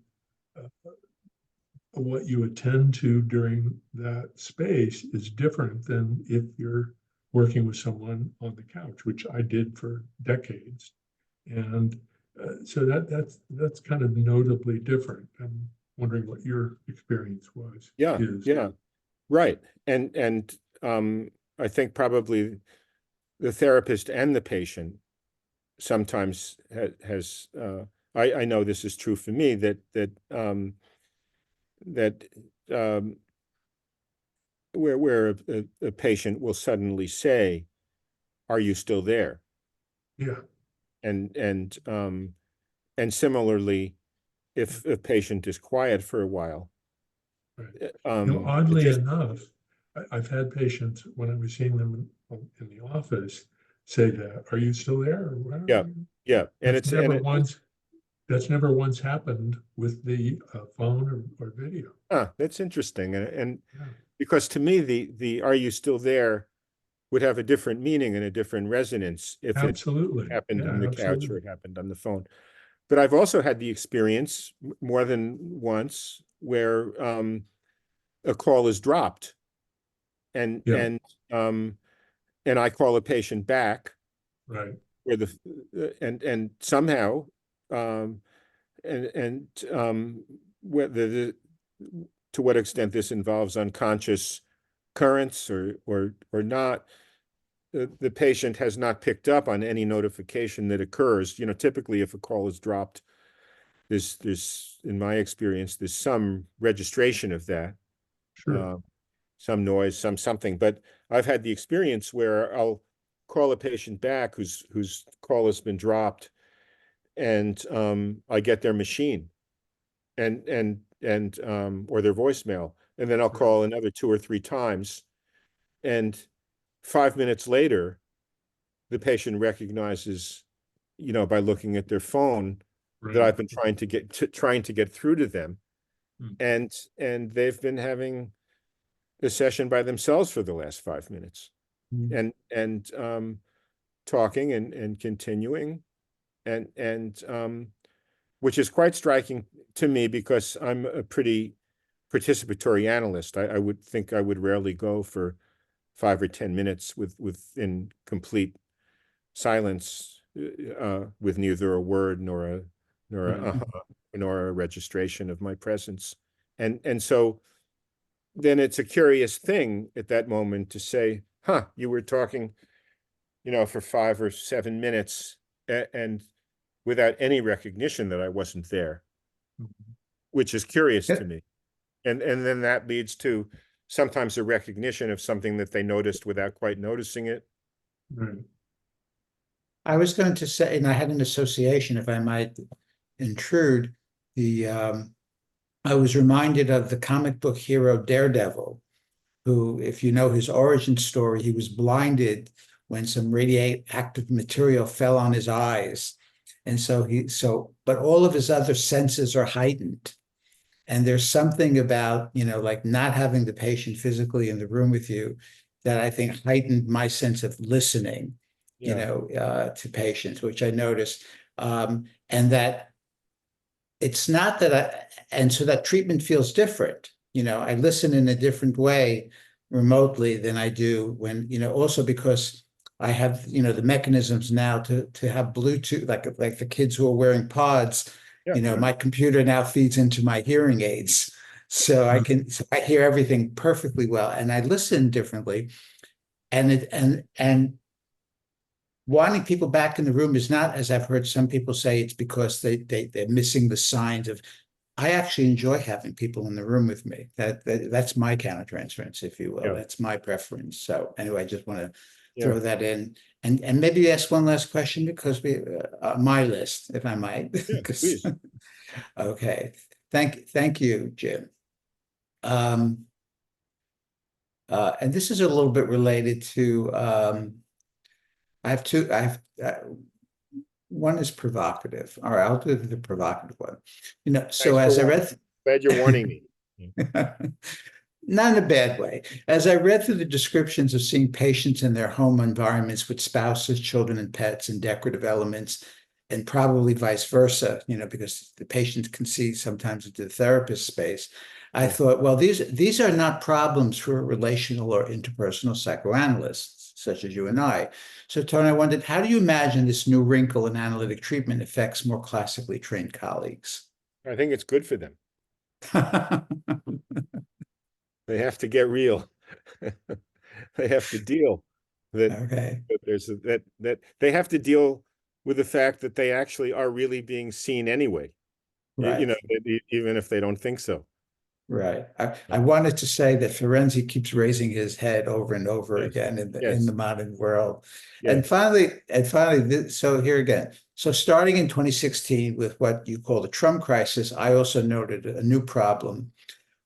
what you attend to during that space is different than if you're working with someone on the couch, which I did for decades. And so that's kind of notably different. I'm wondering what your experience was. Yeah. Right. I think probably the therapist and the patient sometimes has I know this is true for me, that where a patient will suddenly say, "Are you still there?" Yeah, And similarly, if a patient is quiet for a while, right. it Oddly just enough, I've had patients when I was seeing them in the office say that, "Are you still there?" Or, "Where are yeah, you?" yeah, and That's it's never once, that's never once happened with the phone or video. that's interesting, and Yeah, because to me the "Are you still there?" would have a different meaning and a different resonance if it absolutely. happened Yeah, on the couch or absolutely. it happened on the phone. But I've also had the experience more than once where a call is dropped and Yeah, and um, and I call a patient back right, where and somehow um, and whether to what extent this involves unconscious currents or not, the patient has not picked up on any notification that occurs. Typically if a call is dropped, there's in my experience, there's some registration of that, sure, uh, some noise, something. But I've had the experience where I'll call a patient back whose call has been dropped, and I get their machine and or their voicemail, and then I'll right, call another 2 or 3 times, and 5 minutes later, the patient recognizes, by looking at their phone, that right. I've been trying to get through to them, Hmm. and they've been having a session by themselves for the last 5 minutes, Hmm. and talking and continuing, and which is quite striking to me because I'm a pretty participatory analyst. I would think I would rarely go for 5 or 10 minutes within complete silence, with neither a word nor Right. a nor a registration of my presence. And so then it's a curious thing at that moment to say, "Huh, you were talking, for 5 or 7 minutes, and without any recognition that I wasn't there," which is curious to Yeah. me. And then that leads to sometimes a recognition of something that they noticed without quite noticing it. Right. I was going to say, and I had an association, if I might intrude, I was reminded of the comic book hero Daredevil, who, if you know his origin story, he was blinded when some radioactive material fell on his eyes. And but all of his other senses are heightened. And there's something about, like not having the patient physically in the room with you that I think heightened my sense of listening, Yeah. to patients, which I noticed. And that it's not that and so that treatment feels different. I listen in a different way remotely than I do when, also because I have, the mechanisms now to have Bluetooth, like the kids who are wearing pods, Yeah. my computer now feeds into my hearing aids. So I hear everything perfectly well and I listen differently. And wanting people back in the room is not, as I've heard some people say, it's because they're missing the signs of. I actually enjoy having people in the room with me. That's my countertransference, if you will. Yeah. That's my preference. So anyway, I just want to Yeah. throw that in, and maybe ask one last question because my list, if I might. Yeah, please. Okay, thank you, Jim. And this is a little bit related to. I have two. I have. One is provocative. All right, I'll do the provocative one. So Thanks for as I warning. read, Glad you're warning me. not in a bad way. As I read through the descriptions of seeing patients in their home environments with spouses, children, and pets, and decorative elements, and probably vice versa, because the patient can see sometimes into the therapist space. I Yeah. thought, well, these are not problems for relational or interpersonal psychoanalysts, such as you and I. So, Tony, I wondered, how do you imagine this new wrinkle in analytic treatment affects more classically trained colleagues? I think it's good for them. They have to get real. They have to deal that, Okay. that there's that they have to deal with the fact that they actually are really being seen anyway. You know, Right. even if they don't think so. Right. I wanted to say that Ferenczi keeps raising his head over and over Yes. again in Yes. the modern world. Yes. And finally, so here again. So starting in 2016 with what you call the Trump crisis, I also noted a new problem,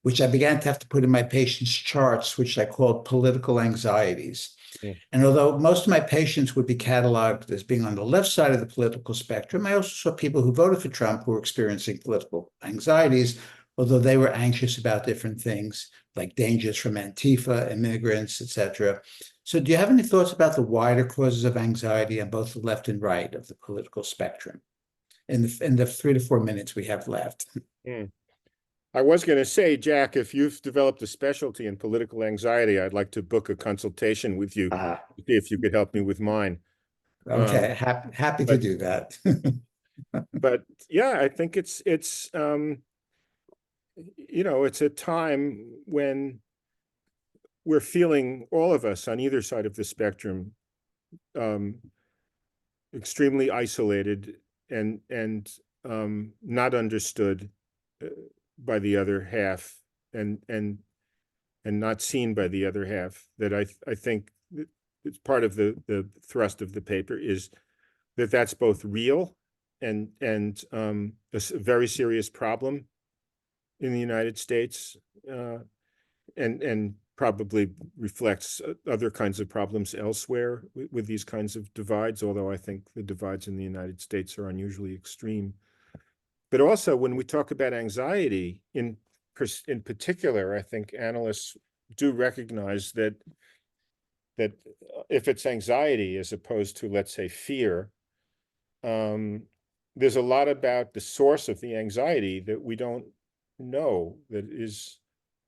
which I began to have to put in my patients' charts, which I called political anxieties. Mm. And although most of my patients would be cataloged as being on the left side of the political spectrum, I also saw people who voted for Trump who were experiencing political anxieties, although they were anxious about different things like dangers from Antifa, immigrants, etc. So do you have any thoughts about the wider causes of anxiety on both the left and right of the political spectrum in the 3 to 4 minutes we have left? Mm. I was going to say, Jack, if you've developed a specialty in political anxiety, I'd like to book a consultation with you, see if you could help me with mine. Okay, happy to do that. But yeah, I think it's you know, it's a time when we're feeling, all of us on either side of the spectrum, extremely isolated and not understood by the other half, and not seen by the other half. That I think it's part of the thrust of the paper is that that's both real and a very serious problem in the United States, and probably reflects other kinds of problems elsewhere with these kinds of divides, although I think the divides in the United States are unusually extreme. But also, when we talk about anxiety in particular, I think analysts do recognize that if it's anxiety as opposed to, let's say, fear, there's a lot about the source of the anxiety that we don't know, that is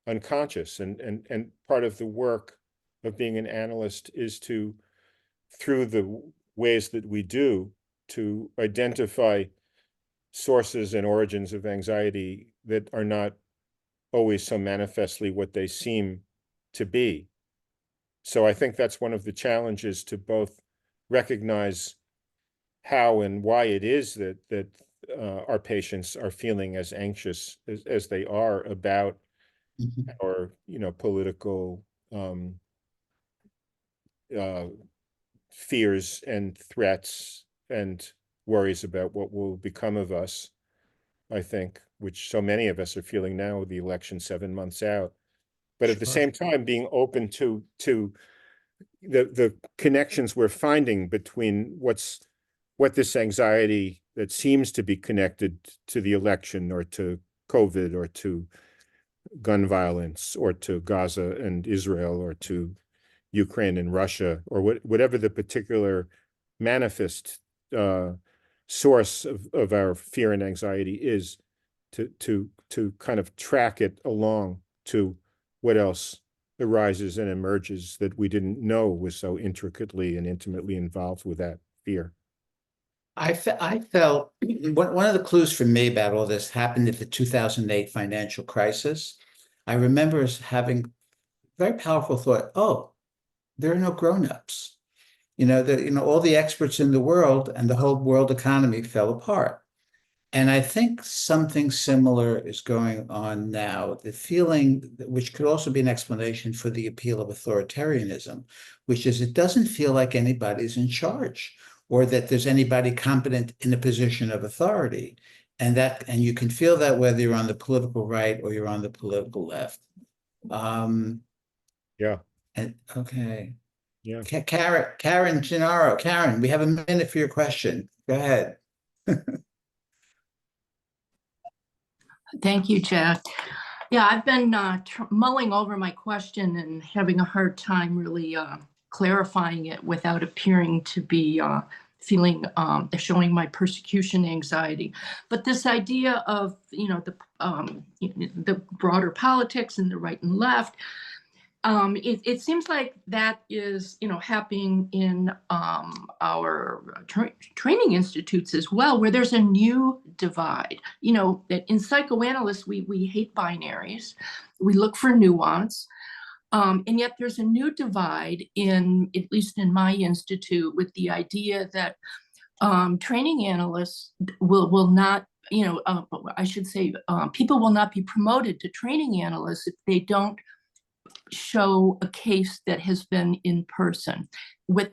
unconscious. And part of the work of being an analyst is to, through the ways that we do, to identify sources and origins of anxiety that are not always so manifestly what they seem to be. So I think that's one of the challenges, to both recognize how and why it is that our patients are feeling as anxious as they are about our, you know, political fears and threats and worries about what will become of us, I think, which so many of us are feeling now with the election 7 months out. But at the same time, being open to the connections we're finding between what this anxiety that seems to be connected to the election, or to COVID, or to gun violence, or to Gaza and Israel, or to Ukraine and Russia, or whatever the particular manifest source of our fear and anxiety is, to kind of track it along to what else arises and emerges that we didn't know was so intricately and intimately involved with that fear. I felt one of the clues for me about all this happened at the 2008 financial crisis. I remember having very powerful thought, oh, there are no grown-ups. All the experts in the world and the whole world economy fell apart. And I think something similar is going on now. The feeling, which could also be an explanation for the appeal of authoritarianism, which is it doesn't feel like anybody's in charge, or that there's anybody competent in a position of authority. And you can feel that whether you're on the political right or you're on the political left. Yeah. And okay. Yeah. Karen Gennaro. Karen, we have a minute for your question. Go ahead. Thank you, Jack. Yeah, I've been mulling over my question and having a hard time really clarifying it without appearing to be showing my persecution anxiety. But this idea of, the broader politics and the right and left, it seems like that is, happening in our training institutes as well, where there's a new divide. That in psychoanalysis, we hate binaries. We look for nuance. And yet there's a new divide at least in my institute, with the idea that training analysts will not, I should say, people will not be promoted to training analysts if they don't show a case that has been in person, with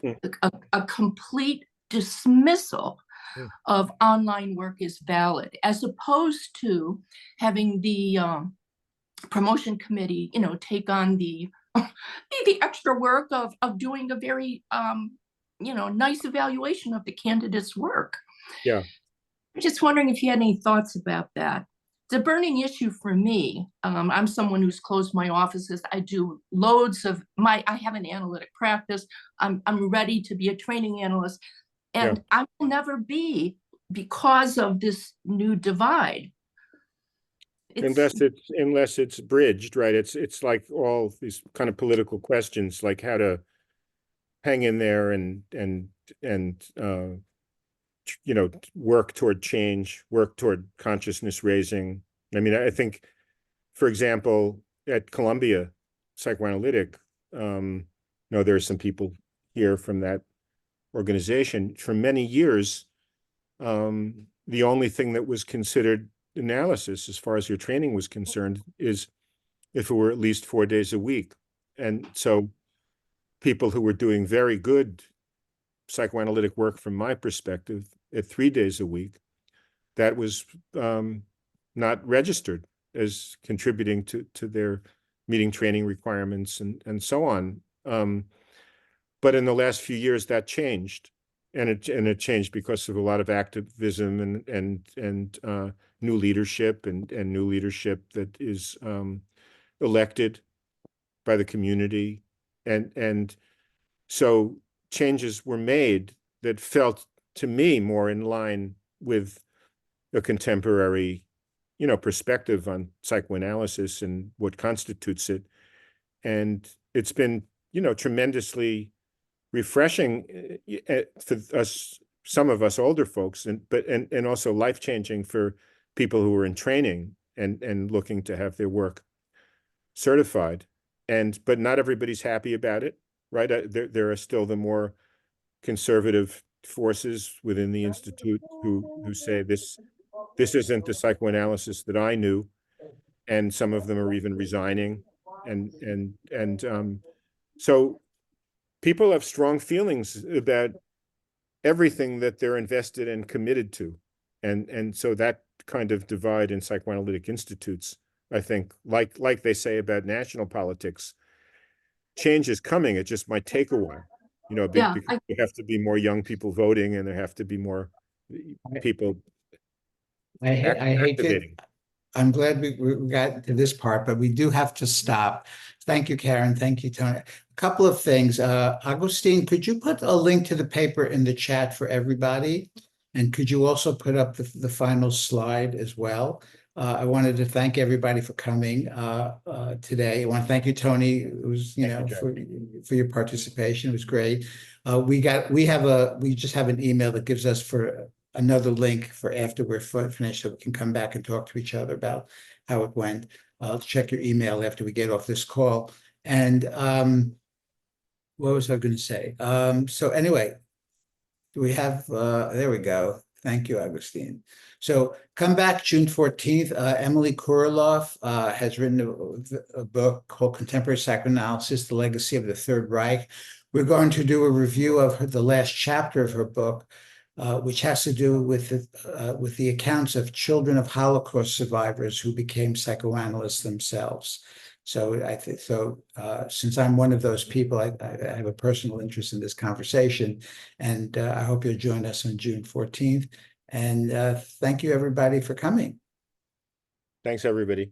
a complete dismissal of online work is valid, as opposed to having the promotion committee, take on the extra work of doing a very nice evaluation of the candidate's work. Yeah. I'm just wondering if you had any thoughts about that. It's a burning issue for me. I'm someone who's closed my offices. I do loads of I have an analytic practice. I'm ready to be a training analyst, and I will never be, because of this new divide. Unless it's bridged, right? It's like all these kind of political questions, like how to hang in there and work toward change, work toward consciousness raising. I mean, I think, for example, at Columbia Psychoanalytic, there are some people here from that organization. For many years, the only thing that was considered analysis, as far as your training was concerned, is if it were at least 4 days a week. And so people who were doing very good psychoanalytic work, from my perspective, at 3 days a week, that was not registered as contributing to their meeting training requirements and so on. But in the last few years, that changed, and it changed because of a lot of activism and new leadership and new leadership that is elected by the community, and so changes were made that felt to me more in line with a contemporary, perspective on psychoanalysis and what constitutes it. And it's been, tremendously refreshing for us, some of us older folks, and also life-changing for people who are in training and looking to have their work certified. But not everybody's happy about it, right? There are still the more conservative forces within the Institute who say this isn't the psychoanalysis that I knew, and some of them are even resigning, and so people have strong feelings about everything that they're invested and committed to, and so that kind of divide in psychoanalytic institutes, I think, like they say about national politics, change is coming. It just might take a while, because there have to be more young people voting, and there have to be more people I hate to, activating. I'm glad we got to this part, but we do have to stop. Thank you, Karen. Thank you, Tony. A couple of things. Agustin, could you put a link to the paper in the chat for everybody? And could you also put up the final slide as well? I wanted to thank everybody for coming today. I want to thank you, Tony. It was, for your participation. It was great. We just have an email that gives us for another link for after we're finished, so we can come back and talk to each other about how it went. I'll check your email after we get off this call. And what was I going to say? So anyway, do we have, there we go. Thank you, Agustin. So come back June 14th. Emily Kuriloff has written a book called Contemporary Psychoanalysis, The Legacy of the Third Reich. We're going to do a review of the last chapter of her book, which has to do with the accounts of children of Holocaust survivors who became psychoanalysts themselves. So I think since I'm one of those people, I have a personal interest in this conversation, and I hope you'll join us on June 14th. And thank you, everybody, for coming. Thanks, everybody.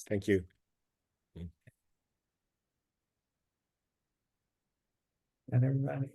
Thank you. And everybody.